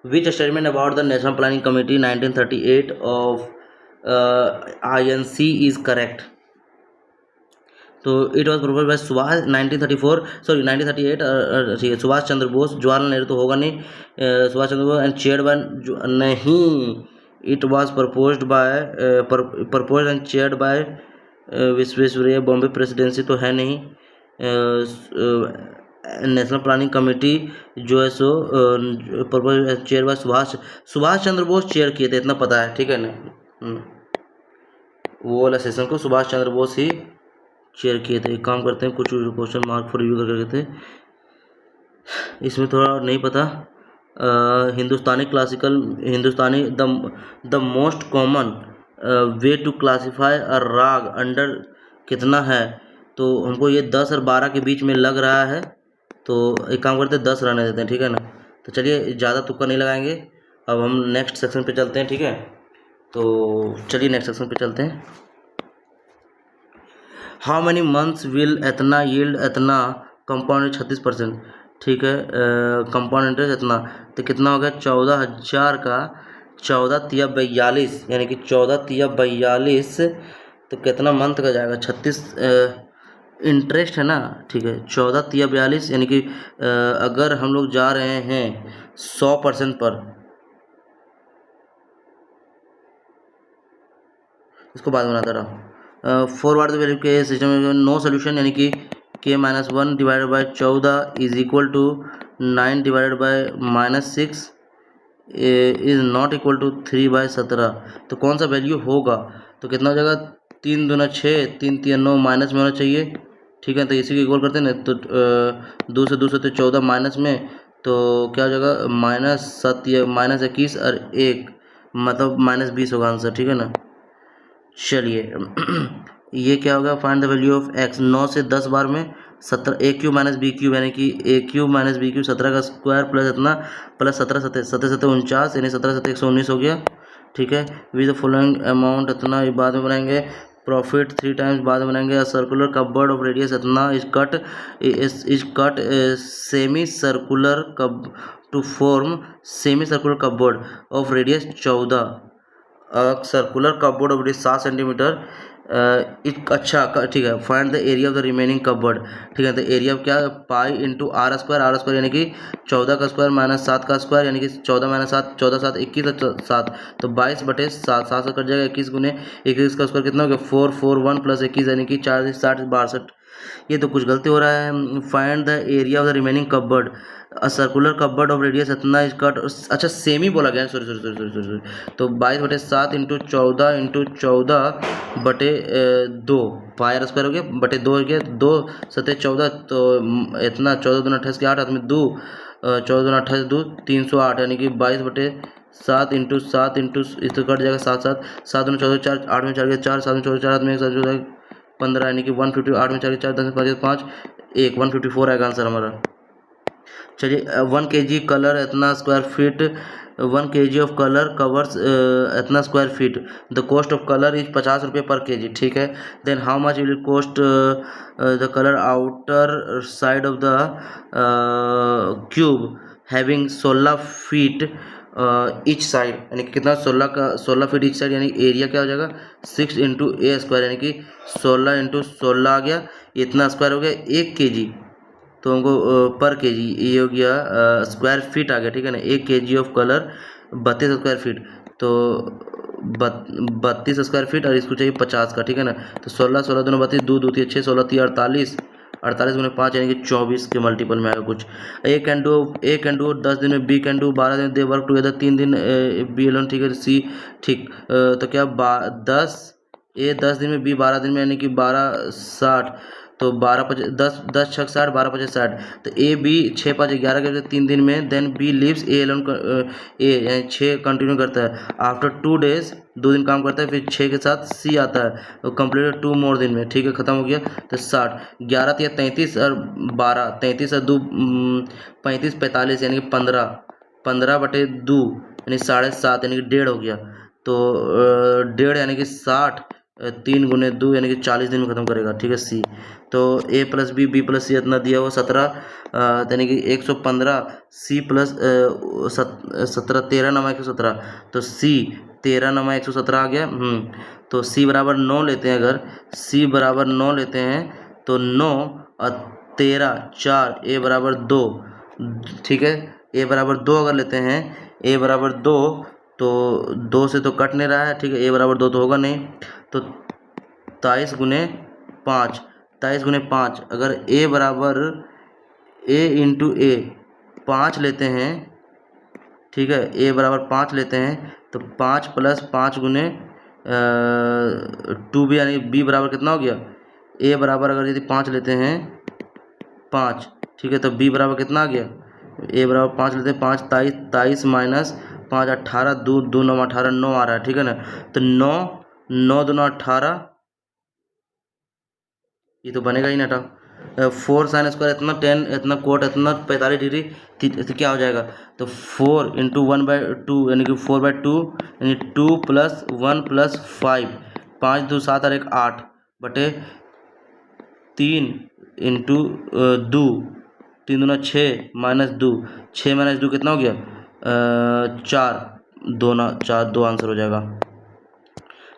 Which statement about the national planning committee 1938 of INC is correct? तो it was propose by Subhash 1938, ठीक है, सुभाष चंद्र बोस। जवाहरलाल नेहरू तो होगा नहीं, Subhash Chandra Bose, and chaired by, नहीं, it was propose and chaired by Visvesvaraya. Bombay presidency तो है नहीं। नेशनल प्लानिंग कमेटी जो है सो propose and chair by Subhash Chandra Bose chair किए थे, इतना पता है, ठीक है ना। वो वाला सेशन को सुभाष चंद्र बोस ही शेयर किए थे। एक काम करते हैं, कुछ क्वेश्चन मार्क फॉर रिव्यू करके थे, इसमें थोड़ा नहीं पता। Hindustani classical, Hindustani the most common way to classify a raga under कितना है? तो हमको ये 10 और 12 के बीच में लग रहा है, तो एक काम करते हैं 10 रहने देते हैं, ठीक है ना। तो चलिए ज़्यादा तुक्का नहीं लगाएंगे, अब हम नेक्स्ट सेक्शन पे चलते हैं, ठीक है। तो चलिए नेक्स्ट सेक्शन पे चलते हैं। हाउ मैनी मंथ्स विल एतना यील्ड एतना कंपाउंड 36%, ठीक है। कंपाउंड इंटरेस्ट इतना, तो कितना हो गया? 14,000 का 14 तिया 42, यानी कि 14 तिया 42, तो कितना मंथ का जाएगा? 36 इंटरेस्ट है ना, ठीक है। 14 तिया 42, यानी कि अगर हम लोग जा रहे हैं 100% पर, इसको बाद में बनाता रहा। फॉरवर्ड द वैल्यू के सिस्टम में नो सोल्यूशन, यानी कि k-1 divided by 14 is equal to 9 divided by -6 is not equal to 3/17। तो कौन सा वैल्यू होगा? तो कितना हो जाएगा? 3 दूना 6, 3 तिया 9, माइनस में होना चाहिए, ठीक है। तो इसी को इक्वल करते हैं ना, तो 2 से 2 से तो 14 माइनस में, तो क्या हो जाएगा? -7 या -21 और 1, मतलब -20 होगा आंसर, ठीक है ना। चलिए ये क्या होगा? Find the value of x। 9 से 10 बार में 17, a³ - b³, यानी कि a³ - b³ 17 का स्क्वायर प्लस इतना प्लस 17 7 49, यानी 17 7 119 हो गया, ठीक है। विद द फॉलोइंग अमाउंट इतना, ये बाद में बनाएंगे। प्रॉफिट 3 टाइम्स बाद में बनाएंगे। सर्कुलर कपबोर्ड ऑफ रेडियस इतना is cut semicircular cup to form semicircular cupboard of radius 14। Circular cupboard of radius 7 centimetre. अच्छा ठीक है। Find the area of the remaining cupboard, ठीक है। तो एरिया क्या? पाई इंटू r स्क्वायर, यानी कि 14 का स्क्वायर माइनस 7 का स्क्वायर, यानी कि 14 माइनस 7, 14 7 21 और 7, तो 22/7, 7 से कट जाएगा। 21 गुने 21 का स्क्वायर कितना हो गया? 441 प्लस 21, यानी कि 4 60 62, ये तो कुछ गलती हो रहा है। Find the area of the remaining cupboard, a circular cupboard of radius इतना इज कट, अच्छा सेम ही बोला गया, sorry sorry sorry sorry sorry sorry. तो 22/7 इंटू 14 बटे 2 पायर स्क्वायर हो गया, बटे 2 हो गया, 2×7=14, तो इतना 14×2 = 8, हाथ में 2, 14×2 = 308, यानी कि 22/7 इंटू 7 इंटू इस तो कट जाएगा 7 7 7 14 4 8 में 4 गया 4 7 में 14 4 हाथ में 1 7 15, यानी कि 150, 8 में 4 4 10 में 5 5 1 154 आएगा आंसर हमारा। चलिए 1 kg कलर इतना square feet, 1 kg of colour covers इतना square feet, the cost of colour is 50 रुपये पर kg, ठीक है। Then how much will cost the colour outer side of the cube having 16 feet each side, यानी कि कितना 16 फीट ईच साइड, यानी एरिया क्या हो जाएगा 6 इंटू ए स्क्वायर, यानी कि 16 इंटू 16 आ गया, इतना स्क्वायर हो गया 1 kg, तो हमको पर केजी ये हो गया स्क्वायर फीट आ गया, ठीक है ना। 1 kg of colour 32 square feet, तो 32 स्क्वायर फीट, और इसको चाहिए 50 का, ठीक है ना। तो 16 16 दूनी 32, 2 2 3 6 16 3 48, 48 × 5 यानी कि 24 के मल्टीपल में आएगा कुछ। ए कैन डू 10 दिन में, बी कैन डू 12 दिन, दे वर्क टुगेदर 3 दिन, बी एलोन, ठीक है, सी ठीक, तो क्या 10 दिन में, बी 12 दिन में, यानी कि 12 60, तो 10 6 60, 12 5 60, तो ए बी 6 5 11 के 3 दिन में, देन बी लीव्स ए एलोन, ए यानी 6 कंटिन्यू करता है, आफ्टर 2 डेज 2 दिन काम करता है, फिर 6 के साथ सी आता है, तो कंप्लीट 2 मोर दिन में, ठीक है, ख़त्म हो गया। तो 60 11 तो 33 और 12, 33 और 2 35 45, यानी कि 15/2 यानी 7.5, यानी कि 1.5 हो गया, तो 1.5 यानी कि 60, 3 × 2 यानी कि 40 दिन में ख़त्म करेगा, ठीक है सी। तो ए प्लस बी, बी प्लस सी इतना दिया हुआ 17, यानी कि 115, सी प्लस 17 13 नमा 117, तो सी 13 नमा 117 आ गया। तो सी बराबर 9 लेते हैं, अगर सी बराबर 9 लेते हैं तो 9 और 13 4, ए बराबर 2, ठीक है, ए बराबर 2 अगर लेते हैं, ए बराबर 2, तो 2 से तो कट नहीं रहा है, ठीक है, ए बराबर 2 तो होगा नहीं, तो 23 × 5, अगर ए बराबर ए इंटू ए 5 लेते हैं, ठीक है, ए बराबर 5 लेते हैं, तो 5 + 5 × 2 भी, यानी बी बराबर कितना हो गया, ए बराबर अगर यदि 5 लेते हैं 5, ठीक है, तो बी बराबर कितना आ गया, ए बराबर 5 लेते हैं 5, 23 - 5 18, 2 2 9 18, 9 आ रहा है, ठीक है ना। तो 9 9 2 18, ये तो बनेगा ही ना था। 4 sin स्क्वायर इतना 10, इतना कोट इतना 45 डिग्री, तो क्या हो जाएगा, तो 4 × 1/2 यानी कि 4/2, यानी 2 + 1 + 5, 5 2 7 और 1 8 बटे 3 × 2, 3 दूना 6 -2, 6 - 2 कितना हो गया 4, 2 आंसर हो जाएगा।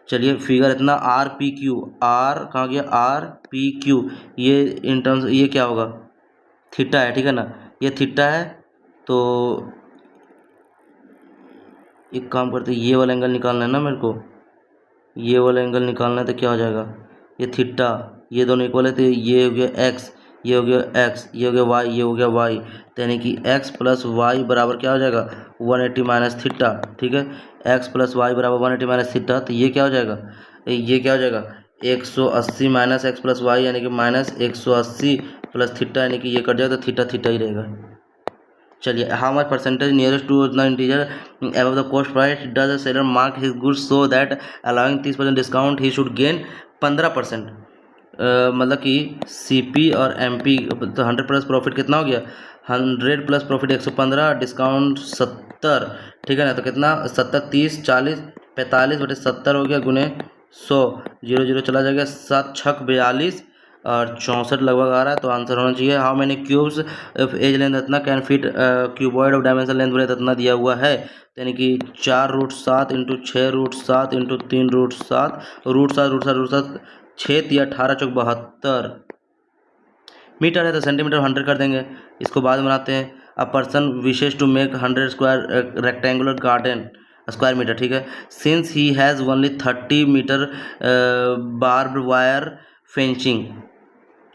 चलिए फिगर इतना आर पी क्यू, आर कहाँ गया, आर पी क्यू, ये इन टर्म्स ये क्या होगा, थीटा है, ठीक है ना, ये थीटा है, तो एक काम करते हैं, ये वाला एंगल निकालना है ना मेरे को, ये वाला एंगल निकालना है, तो क्या हो जाएगा, ये थीटा, ये दोनों इक्वल है, तो ये हो गया एक्स, ये हो गया एक्स, ये हो गया वाई, ये हो गया वाई, तो यानी कि एक्स प्लस वाई बराबर क्या हो जाएगा 180 माइनस थीटा, ठीक है, एक्स प्लस वाई बराबर 180 माइनस थीटा, तो ये क्या हो जाएगा, ये क्या हो जाएगा 180 माइनस एक्स प्लस वाई, यानी कि -180 प्लस थीटा, यानी कि ये कट जाएगा, तो थीटा थीटा ही रहेगा। चलिए how much percentage nearest to the integer above the cost price does the seller mark his goods so that allowing 30% discount he should gain 15%, मतलब कि CP और MP, तो 100+ प्रॉफिट कितना हो गया 100 प्लस प्रॉफिट 115, डिस्काउंट 70, ठीक है ना, तो कितना 70 30 40 45/70 हो गया, गुने 100, 0 0 चला जाएगा, 7 6 42 और 64 लगभग आ रहा है, तो आंसर होना चाहिए how many cubes if edge length इतना can fit cuboid of dimension length breadth इतना दिया हुआ है, यानी कि 4√7 × 6√7 × 3√7 √7 6 × 18 × 72 मीटर है, तो सेंटीमीटर 100 कर देंगे, इसको बाद में बनाते हैं। A person wishes to make 100 square rectangular garden square metre, ठीक है, since he has only 30 metre barbed wire fencing,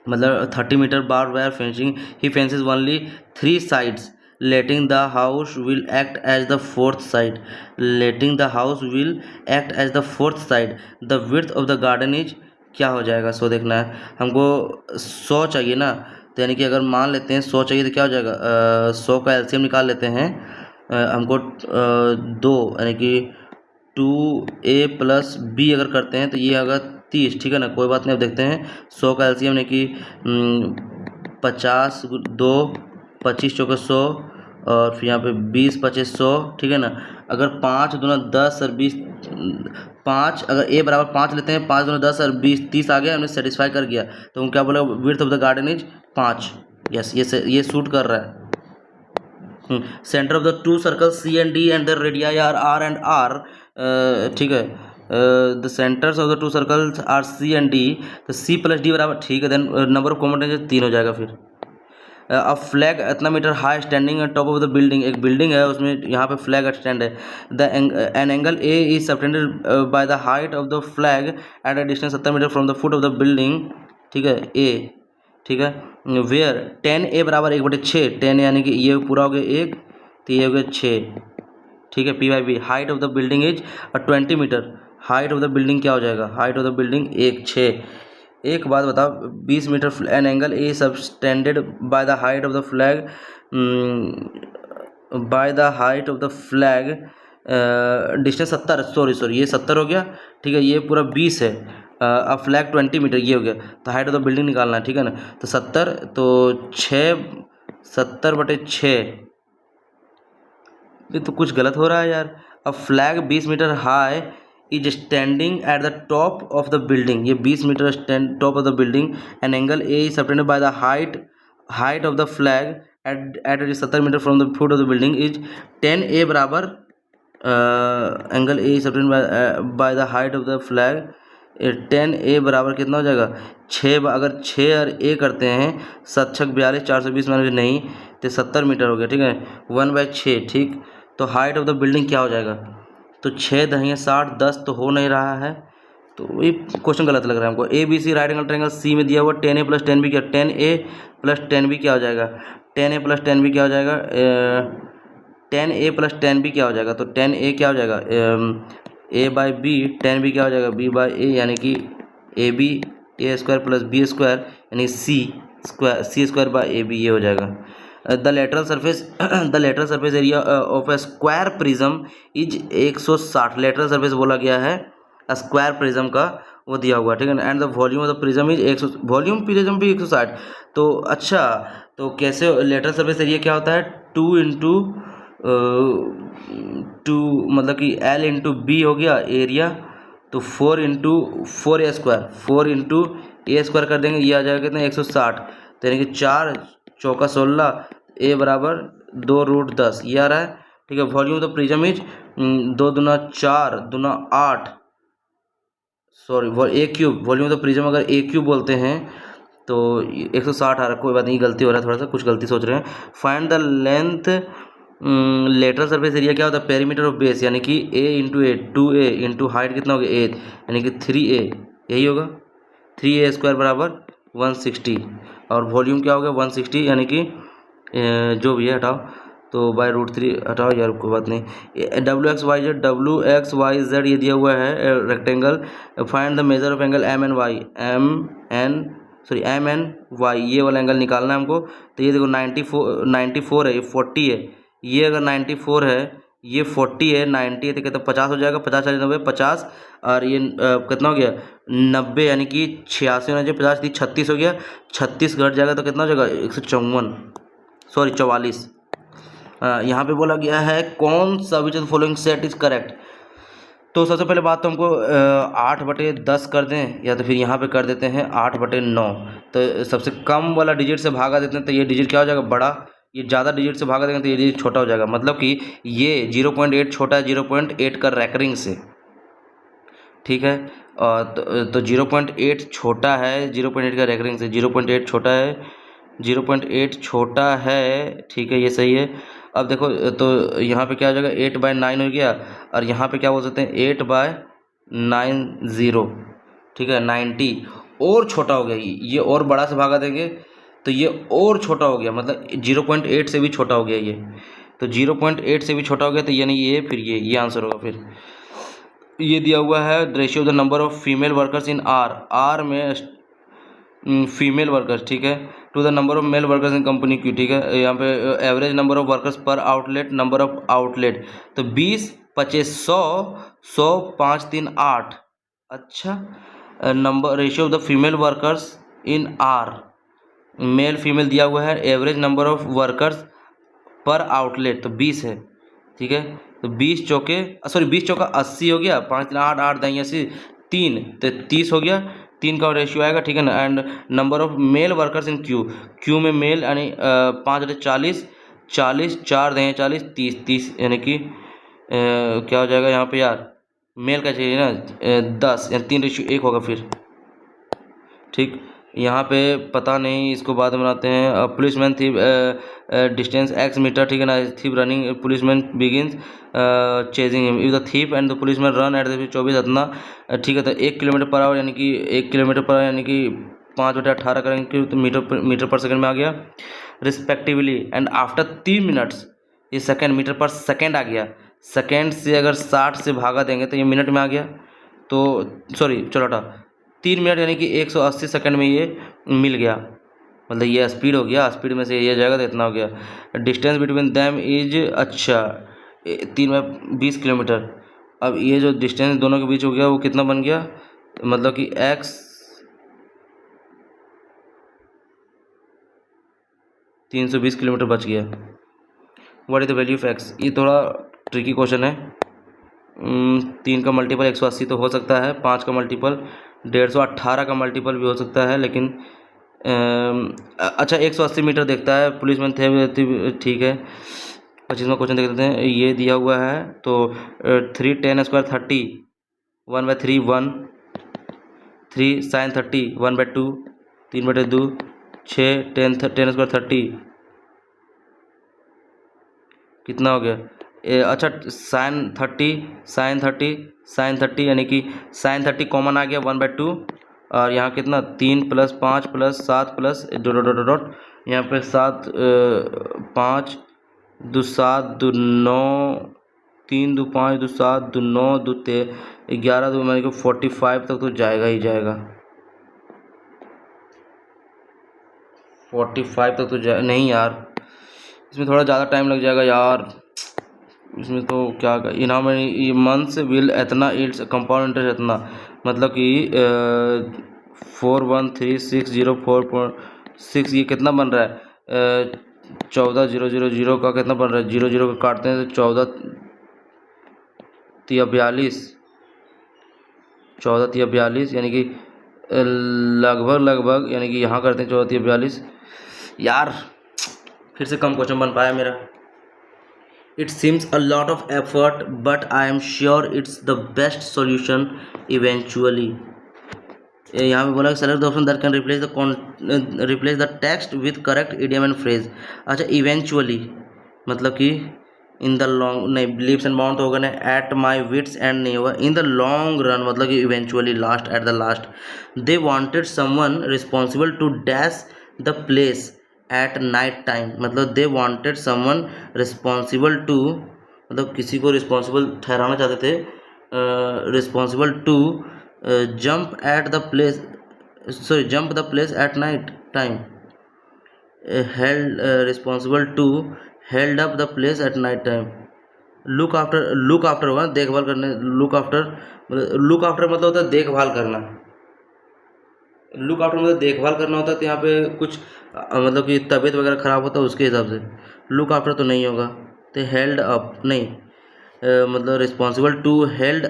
मतलब 30 metre bar wire fencing, he fences only 3 sides, letting the house will act as the fourth side, letting the house will act as the fourth side, the width of the garden is, क्या हो जाएगा? 100 देखना है हमको, 100 चाहिए ना, तो यानी कि अगर मान लेते हैं 100 चाहिए तो क्या हो जाएगा, 100 का एलसीएम निकाल लेते हैं, हमको 2 यानी कि 2a प्लस बी अगर करते हैं तो ये अगर 30, ठीक है ना, कोई बात नहीं। अब देखते हैं 100 का एलसीएम यानी कि 50 2 25 चौके 100, और फिर यहाँ पे 20 25 100, ठीक है ना। अगर 5 दूना 10 और 20, 5 अगर a बराबर 5 लेते हैं, 5 दूना 10 और 20 30 आ गया, हमने सेटिस्फाई कर गया, तो हम क्या बोले, width of the garden is 5। Yes, ये सूट कर रहा है। Centre of the two circle C and D and the radii are R and R, ठीक है, the centres of the two circles are C and D, तो सी प्लस डी बराबर, ठीक है, then number of common tangent 3 हो जाएगा। फिर अ फ्लैग इतना metre high standing at top of the building, एक बिल्डिंग है उसमें यहाँ पे फ्लैग स्टैंड है, the an angle A is subtended by the height of the flag at a distance 70 metre from the foot of the building, ठीक है, ए, ठीक है, वेयर 10a बराबर 1/6, 10 यानी कि ये पूरा हो गया 1, तो ये हो गया 6, ठीक है, P/B, height of the building is 20 metre, height of the building क्या हो जाएगा, हाइट ऑफ द बिल्डिंग 6। एक बात बताओ, 20 metre an angle A subtended by the height of the flag, by the height of the flag, distance 70, sorry ये 70 हो गया, ठीक है, ये पूरा 20 है, अब फ्लैग 20 मीटर ये हो गया, तो हाइट ऑफ द बिल्डिंग निकालना है, ठीक है ना, तो 70, तो 6, 70/6, ये तो कुछ गलत हो रहा है यार। अब flag 20 metre high is standing at the top of the building, ये 20 metre stand top of the building, and angle A is subtended by the height of the flag at 70 metre from the foot of the building is 10a बराबर, angle A is subtended by the height of the flag, 10a बराबर कितना हो जाएगा, 6, अगर 6 और a करते हैं, 7 6 42, 420 माइनस नहीं, तो 70 मीटर हो गया, ठीक है, 1/6, ठीक। तो हाइट ऑफ द बिल्डिंग क्या हो जाएगा, तो 6 दहिया 60, 10 तो हो नहीं रहा है, तो ये क्वेश्चन गलत लग रहा है हमको। A B C right angle triangle C में दिया हुआ 10a प्लस 10b, क्या 10a प्लस 10b क्या हो जाएगा, 10a प्लस 10b क्या हो जाएगा, 10a प्लस 10b क्या हो जाएगा, तो 10a क्या हो जाएगा, a/b, 10b क्या हो जाएगा, b/a, यानी कि ab a² प्लस b² यानी c² बाय ab, ये हो जाएगा। The lateral surface area of A square prism is 160, lateral surface बोला गया है स्क्वायर प्रिज्म का, वो दिया हुआ, ठीक है ना, and the volume of the prism is 100, volume prism भी 160, तो अच्छा, तो कैसे लेटरल सरफेस एरिया क्या होता है, 2 इंटू 2, मतलब कि L इंटू बी हो गया एरिया, तो 4 इंटू 4a², 4 इंटू a² कर देंगे, ये आ जाएगा कितना 160, तो यानी कि 4 चौका 16, a बराबर 2√10, ये आ रहा है, ठीक है। Volume of the prism is 2 दूना 4 दूना 8, sorry a³ volume of the prism अगर a³ बोलते हैं तो 160 आ रहा है, कोई बात नहीं, गलती हो रहा है, थोड़ा सा कुछ गलती सोच रहे हैं। Find the length, lateral surface area क्या होता है, पेरीमीटर ऑफ बेस, यानी कि a into 2a into height कितना हो गया 8, यानी कि 3a, यही होगा, 3a² बराबर 160, और वॉल्यूम क्या हो गया 160, यानी कि जो भी है हटाओ, तो बाय √3 हटाओ यार, कोई बात नहीं। WXYZ ये दिया हुआ है rectangle, find the measure of angle MNY, ये वाला एंगल निकालना है हमको, तो ये देखो 94 है, ये 40 है, ये अगर 94 है, ये 40 है, 90 है, तो कहते 50 हो जाएगा, 50 90 50, और ये कितना हो गया 90, यानी कि 86 होना चाहिए, 50 36 हो गया, 36 घट जाएगा तो कितना हो जाएगा 154, सॉरी 44। यहाँ पे बोला गया है कौन सा विच of the following set is correct, तो सबसे पहले बात तो हमको 8/10 कर दें, या तो फिर यहाँ पे कर देते हैं 8/9, तो सबसे कम वाला डिजिट से भागा देते हैं, तो ये डिजिट क्या हो जाएगा बड़ा, ये ज़्यादा डिजिट से भागा देंगे तो ये डिजिट छोटा हो जाएगा, मतलब कि ये 0.8 छोटा है 0.8 का रैकरिंग से, ठीक है, और तो 0.8 छोटा है 0.8 का रैकरिंग से, 0.8 छोटा है, 0.8 छोटा है, ठीक है, ये सही है। अब देखो तो यहाँ पे क्या हो जाएगा 8/9 हो गया, और यहाँ पे क्या बोल सकते हैं 8/90, ठीक है, 90, और छोटा हो गया, ये और बड़ा से भागा देंगे तो ये और छोटा हो गया, मतलब 0.8 से भी छोटा हो गया ये, तो 0.8 से भी छोटा हो गया, तो यानी ये फिर ये आंसर होगा। फिर ये दिया हुआ है ratio the number of female workers in R में फीमेल वर्कर्स, ठीक है, to the number of male workers in company Q, ठीक है, यहाँ पे average number of workers per outlet, number of outlet, तो 20, 25, 100, 5, 3, 8। अच्छा, number ratio of the female workers in R, male female दिया हुआ है, average number of workers per outlet तो 20 है, ठीक है, तो 20 चौके 80 हो गया, 5, 3, 8, 8 दाई 80, 3 तो 30 हो गया, 3 का रेशियो आएगा, ठीक है ना। And number of male workers in Q में मेल यानी 5 × 40, 40, 4 दाई 40, 30 यानी कि क्या हो जाएगा यहाँ पे यार, मेल का चाहिए ना 10, यानी 3:1 होगा फिर, ठीक। यहाँ पे पता नहीं, इसको बाद में बनाते हैं। Policeman thief distance x metre, ठीक है ना, thief running, policeman begins chasing him, if the thief and the policeman run at the 24 इतना, ठीक है, तो 1 किलोमीटर पर आवर यानी कि 1 किलोमीटर पर यानी कि 5/18 करेंगे तो मीटर पर सेकंड में आ गया रिस्पेक्टिवली। एंड आफ्टर 3 मिनट्स ये सेकंड, मीटर पर सेकंड आ गया, सेकंड से अगर 60 से भागा देंगे तो ये मिनट में आ गया, तो सॉरी चलो हटा, 3 मिनट यानी कि 180 सेकंड में ये मिल गया, मतलब ये स्पीड हो गया, स्पीड में से ये जाएगा तो इतना हो गया। डिस्टेंस बिटवीन दैम इज, अच्छा 3 में 20 किलोमीटर, अब ये जो डिस्टेंस दोनों के बीच हो गया वो कितना बन गया, मतलब कि x 320 किलोमीटर बच गया। What is the value of x, ये थोड़ा ट्रिकी क्वेश्चन है। 3 का मल्टीपल 180 तो हो सकता है, 5 का मल्टीपल 118 का मल्टीपल भी हो सकता है, लेकिन अच्छा 180 मीटर देखता है पुलिसमैन थे, ठीक है। 25वां क्वेश्चन देख लेते हैं, ये दिया हुआ है तो 3 10 स्क्वायर 30, 1/3 1, 3 साइन 30 1/2, 3/2, 6 10 स्क्वायर 30 कितना हो गया, अच्छा साइन 30 यानी कि साइन 30 कॉमन आ गया 1/2, और यहाँ कितना 3 + 5 + 7 + डॉट यहाँ पे 7 5 2 7 2 9 3 2 5 2 7 2 9 2 11 2 मेरे को 45 तक तो जाएगा ही जाएगा, 45 तक तो नहीं यार, इसमें थोड़ा ज़्यादा टाइम लग जाएगा यार, इसमें तो क्या इनाम मंथ्स विल इतना इट्स कंपाउंड इंटरेस्ट इतना, मतलब कि 413604.6 ये कितना बन रहा है 14,000 का कितना बन रहा है, 0 का काटते हैं तो 14 × 42 यानी कि लगभग यानी कि यहाँ करते हैं 14 × 42 यार, फिर से कम क्वेश्चन बन पाया मेरा। It seems a lot of effort, but I am sure it's the best solution eventually. यहाँ पे बोला select the option that can replace the text with correct idiom and phrase. अच्छा eventually मतलब कि in the long, नहीं leaps and bounds तो होगा ना, at my wits end नहीं होगा, in the long run मतलब कि eventually last, at the last, they wanted someone responsible to dash the place at night time, मतलब they wanted someone responsible to, मतलब किसी को रिस्पॉन्सिबल ठहराना चाहते थे, responsible to jump the place at night time, held responsible to held up the place at night time, look after होगा देखभाल करने, लुक आफ्टर मतलब होता है देखभाल करना, लुक आफ्टर मतलब देखभाल करना होता है, तो यहाँ पे कुछ मतलब कि तबीयत वगैरह ख़राब होता है उसके हिसाब से, लुक आफ्टर तो नहीं होगा, तो हेल्ड अप नहीं, मतलब responsible to held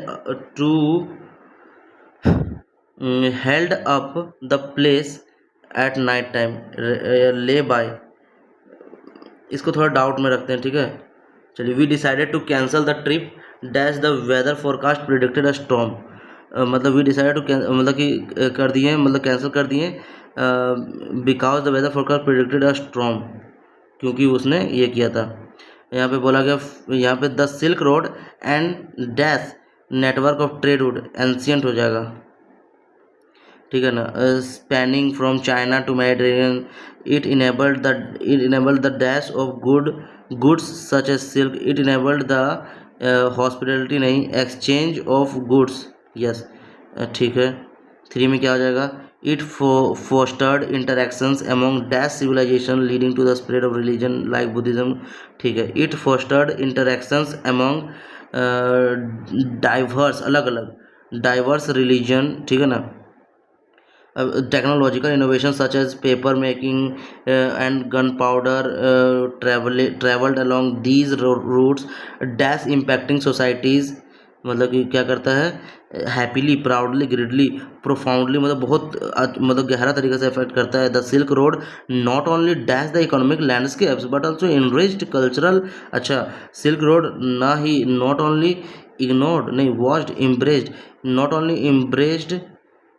up the place at night time, lay by, इसको थोड़ा डाउट में रखते हैं, ठीक है। चलिए, we decided to cancel the trip dash the weather forecast predicted a storm, मतलब वी डिसाइडेड टू मतलब कि कर दिए, मतलब कैंसिल कर दिए, because the weather forecast predicted a storm, क्योंकि उसने ये किया था। यहाँ पे बोला गया, यहाँ पे the silk road and dash network of trade route ancient हो जाएगा, ठीक है ना, spanning from China to Mediterranean, it enabled the dash of goods such as silk, it enabled the hospitality नहीं, एक्सचेंज ऑफ गुड्स, यस ठीक है। 3 में क्या हो जाएगा, it fostered interactions among dash civilisation leading to the spread of religion like Buddhism, ठीक है। It fostered interactions among diverse, अलग अलग डाइवर्स रिलीजन, ठीक है ना। Technological innovations such as paper making and gunpowder traveled along these routes, dash impacting societies, मतलब कि क्या करता है, हैप्पीली, प्राउडली, ग्रेटली, प्रोफाउंडली, मतलब बहुत मतलब गहरा तरीके से इफेक्ट करता है। The silk road not only dash the economic landscapes but also enriched cultural, अच्छा सिल्क रोड ना ही नॉट ओनली इग्नोर्ड नहीं, watched, embraced, not only embraced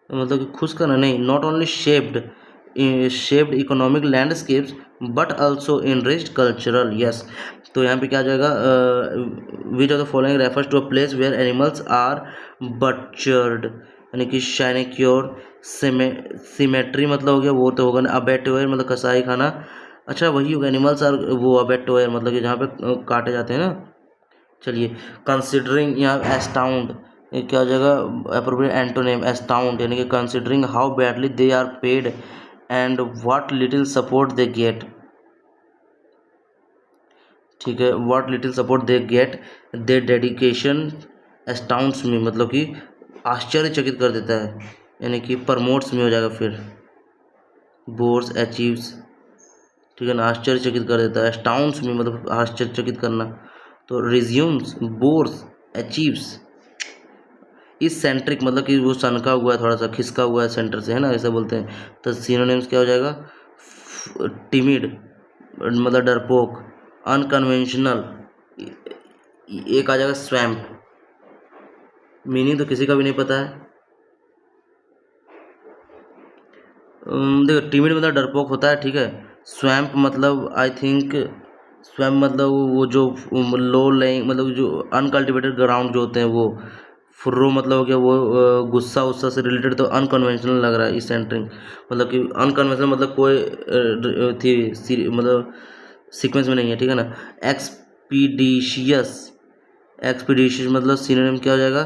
मतलब कि खुश करना नहीं, not only shaped economic landscapes but also enriched cultural, yes. तो यहाँ पे क्या आ जाएगा, which of the following refers to a place where animals are butchered, यानी कि शाइनेक्योर, सिमेट्री मतलब हो गया, वो तो होगा ना, अबेटोयर मतलब कसाई खाना, अच्छा वही होगा, एनिमल्स आर वो अबेटोयर मतलब कि जहाँ पे काटे जाते हैं ना। चलिए, कंसिडरिंग यहाँ एस्टाउंड, ये क्या हो जाएगा, अप्रोप्रिएट एंटोनिम एस्टाउंड, यानी कि considering how badly they are paid and what little support they get, ठीक है, what little support they get, they dedication astounds में मतलब कि आश्चर्यचकित कर देता है, यानी कि प्रमोट्स में हो जाएगा फिर, बोर्स अचीव्स, ठीक है ना, आश्चर्यचकित कर देता है, एस्टाउंड्स में मतलब आश्चर्यचकित करना, तो रिज्यूम्स, बोर्स, अचीव्स, इस सेंट्रिक मतलब कि वो सनका हुआ है, थोड़ा सा खिसका हुआ है सेंटर से, है ना, ऐसा बोलते हैं। तो सिनोनिम्स क्या हो जाएगा, टिमिड मतलब डरपोक, अनकन्वेंशनल, एक आ जाएगा स्वैम्प, मीनिंग तो किसी का भी नहीं पता है। देखो टिमिड मतलब डरपोक होता है, ठीक है। स्वैम्प मतलब आई थिंक, स्वैम्प मतलब वो जो लो लेइंग मतलब जो अनकल्टिवेटेड ग्राउंड जो होते हैं वो, फुर्रो मतलब हो गया वो गुस्सा उस्सा से रिलेटेड, तो अनकन्वेंशनल लग रहा है इस सेंटरिंग, मतलब कि अनकन्वेंशनल मतलब कोई थी मतलब सीक्वेंस में नहीं है, ठीक है ना। एक्सपीडिशियस, एक्सपीडिशियस मतलब सिनोनिम क्या हो जाएगा,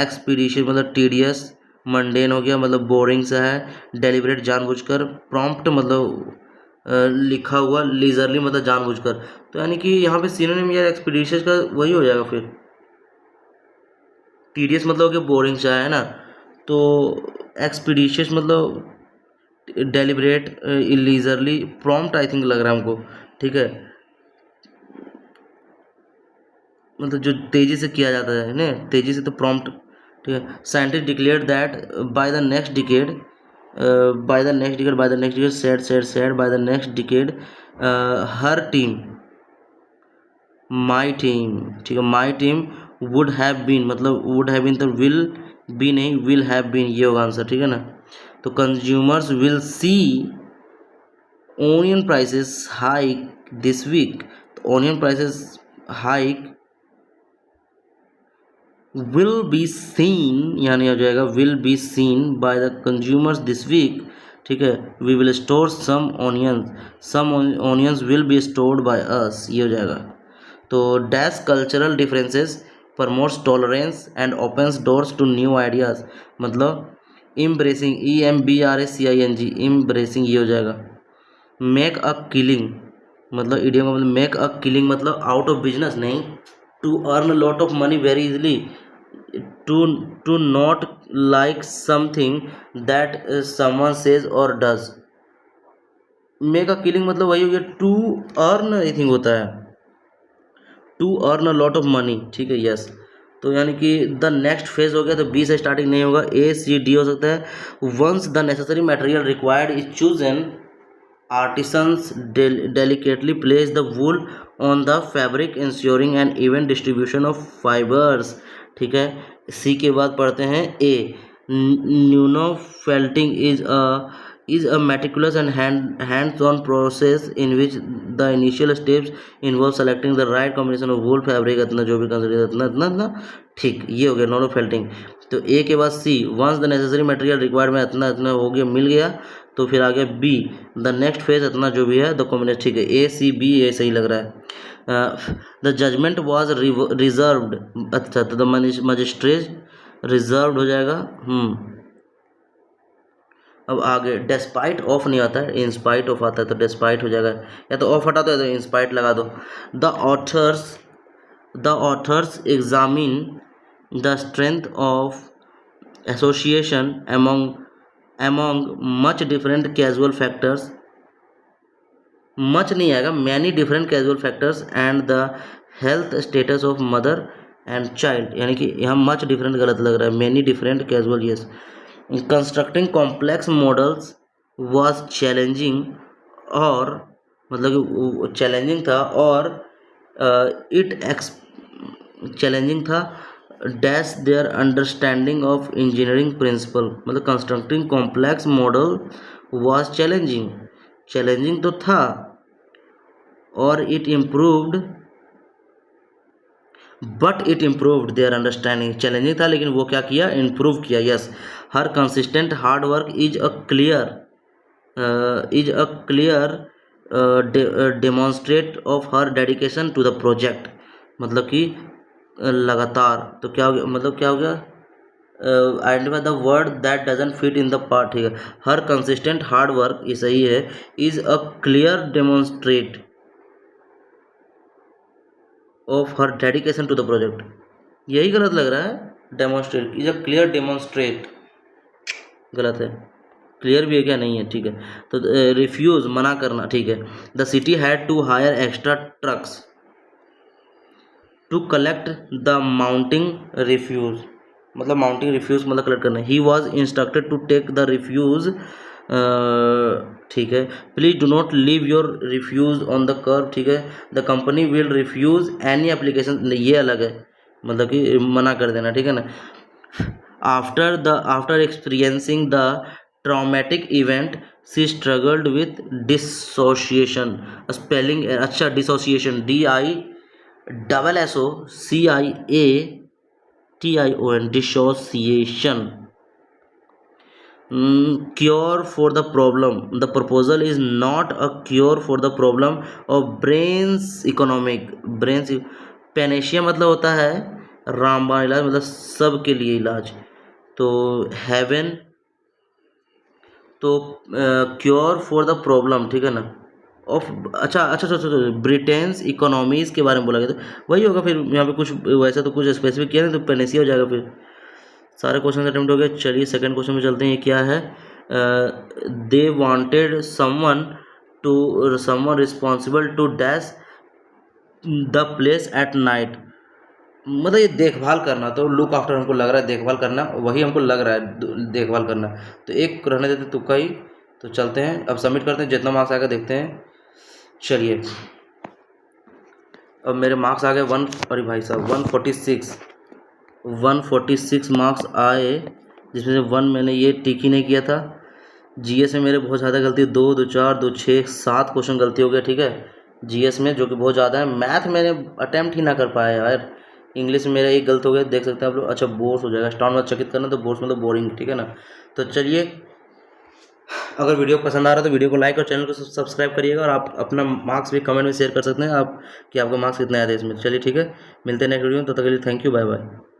एक्सपीडिशियस मतलब टीडियस, मंडेन हो गया मतलब बोरिंग सा है, डेलिबरेट जानबूझकर, प्रॉम्प्ट मतलब लिखा हुआ, लीजरली मतलब जानबूझकर, तो यानी कि यहाँ पे सिनोनिम या एक्सपीडिशियस का वही हो जाएगा फिर, टीडियस मतलब हो गया बोरिंग सा है ना, तो एक्सपीडिशियस मतलब डेलिबरेट, इलीजरली, प्रॉम्प्ट आई थिंक लग रहा है हमको, ठीक है, मतलब जो तेज़ी से किया जाता है ना, तेज़ी से तो प्रॉम्प्ट, ठीक है। Scientist declare that by the next decade, by the next decade, by the next decade, said by the next decade, her team, my team, ठीक है, my team would have been मतलब वुड हैव बीन तो विल बी नहीं, विल हैव बीन, ये होगा आंसर, ठीक है ना। तो consumers will see onion prices hike this week, तो onion prices hike will be seen, यानी हो जाएगा will be seen by the consumers this week, ठीक है। we will store some onions will be stored by us, ये हो जाएगा। तो dash cultural differences promotes tolerance and opens doors to new ideas, मतलब embracing, EMBRACING, embracing, ये हो जाएगा। make a killing मतलब idiom मतलब make a killing मतलब out of business नहीं, to earn a lot of money very easily, to not like something that someone says or does, make a killing मतलब वही हो गया, टू अर्न आई थिंक होता है, to earn a lot of money, ठीक है, यस। तो यानी कि द नेक्स्ट फेज हो गया, तो बी से स्टार्टिंग नहीं होगा, ए सी डी हो सकता है। Once the necessary material required is chosen, artisans delicately place the wool on the fabric ensuring an even distribution of fibers, ठीक है। सी के बाद पढ़ते हैं A, nuno felting is a is a meticulous and hands-on process in which the initial steps involve selecting the right combination of wool fabric इतना जो भी कंसिडर इतना इतना इतना ठीक ये हो गया नॉर्मल फेल्टिंग। तो ए के बाद C once the necessary material required में इतना इतना हो गया मिल गया तो फिर आ गया बी द नेक्स्ट फेज इतना जो भी है द कॉम्बिनेशन ठीक है ए सी बी ए सही लग रहा है। द जजमेंट वॉज रिजर्व्ड अच्छा तो द मजिस्ट्रेट रिजर्व्ड हो जाएगा। अब आगे डेस्पाइट ऑफ नहीं आता है इंस्पाइट ऑफ आता है तो डेस्पाइट हो जाएगा या तो ऑफ हटा दो या तो इंस्पाइट लगा दो। The author's examine the strength of association among much different causal factors much नहीं आएगा many different causal factors and the health status of mother and child यानी कि यहाँ much different गलत लग रहा है many different causal yes constructing complex models was challenging और मतलब कि challenging था और challenging था dash their understanding of engineering principle मतलब constructing complex model was challenging तो था और it improved their understanding challenging था लेकिन वो क्या किया इम्प्रूव किया yes her consistent hard work is a clear demonstrate of her dedication to the project मतलब कि लगातार तो क्या हो गया मतलब क्या हो गया identify the word that doesn't fit in the part ठीक है हर कंसिस्टेंट हार्ड वर्क ये सही है is a clear demonstrate of her dedication to the project यही गलत लग रहा है demonstrate is a clear demonstrate गलत है क्लियर भी है क्या नहीं है ठीक है तो रिफ्यूज़ मना करना ठीक है the city had to hire extra trucks to collect the mounting refuse मतलब माउंटिंग रिफ्यूज़ मतलब कलेक्ट करना ही was instructed to take the refuse ठीक है please do not leave your refuse on the kerb ठीक है the company will refuse any application ये अलग है मतलब कि मना कर देना ठीक है ना after experiencing the traumatic event she struggled with dissociation spelling अच्छा dissociation DISSOCIATION dissociation cure for the problem the proposal is not a cure for the problem of brains Panacea मतलब होता है रामबाण इलाज मतलब सब के लिए इलाज तो हेवन तो क्योर फॉर द प्रॉब्लम ठीक है ना ऑफ अच्छा ब्रिटेन्स इकोनॉमीज़ के बारे में बोला गया था वही होगा फिर यहाँ पे कुछ वैसा तो कुछ स्पेसिफिक किया नहीं तो पेनेसिया हो जाएगा फिर सारे क्वेश्चन अटेम्प्ट हो गए चलिए सेकंड क्वेश्चन में चलते हैं ये क्या है they wanted someone responsible to dash the place at night मतलब ये देखभाल करना तो लुक आफ्टर हमको लग रहा है देखभाल करना वही हमको लग रहा है देखभाल करना तो एक रहने देते तुक्का ही तो चलते हैं अब सबमिट करते हैं जितना मार्क्स आएगा देखते हैं चलिए अब मेरे मार्क्स आ गए अरे भाई साहब 146 मार्क्स आए जिसमें से 1 मैंने ये टिक ही नहीं किया था जीएस में मेरे बहुत ज़्यादा गलती 2 2 4 2 6 7 क्वेश्चन गलती हो गया ठीक है जीएस में जो कि बहुत ज़्यादा है मैथ मैंने अटैम्प्ट ही ना कर पाया यार इंग्लिश में मेरा एक गलत हो गया देख सकते हैं आप लोग अच्छा बोर्ड्स हो जाएगा स्टाउन में चकित करना तो बोर्ड्स में तो बोरिंग ठीक है ना तो चलिए अगर वीडियो पसंद आ रहा है तो वीडियो को लाइक और चैनल को सब्सक्राइब करिएगा और आप अपना मार्क्स भी कमेंट में शेयर कर सकते हैं आप कि आपका मार्क्स कितना आया है इसमें चलिए ठीक है मिलते हैं नेक्स्ट वीडियो में तब तक के लिए थैंक यू बाय बाय।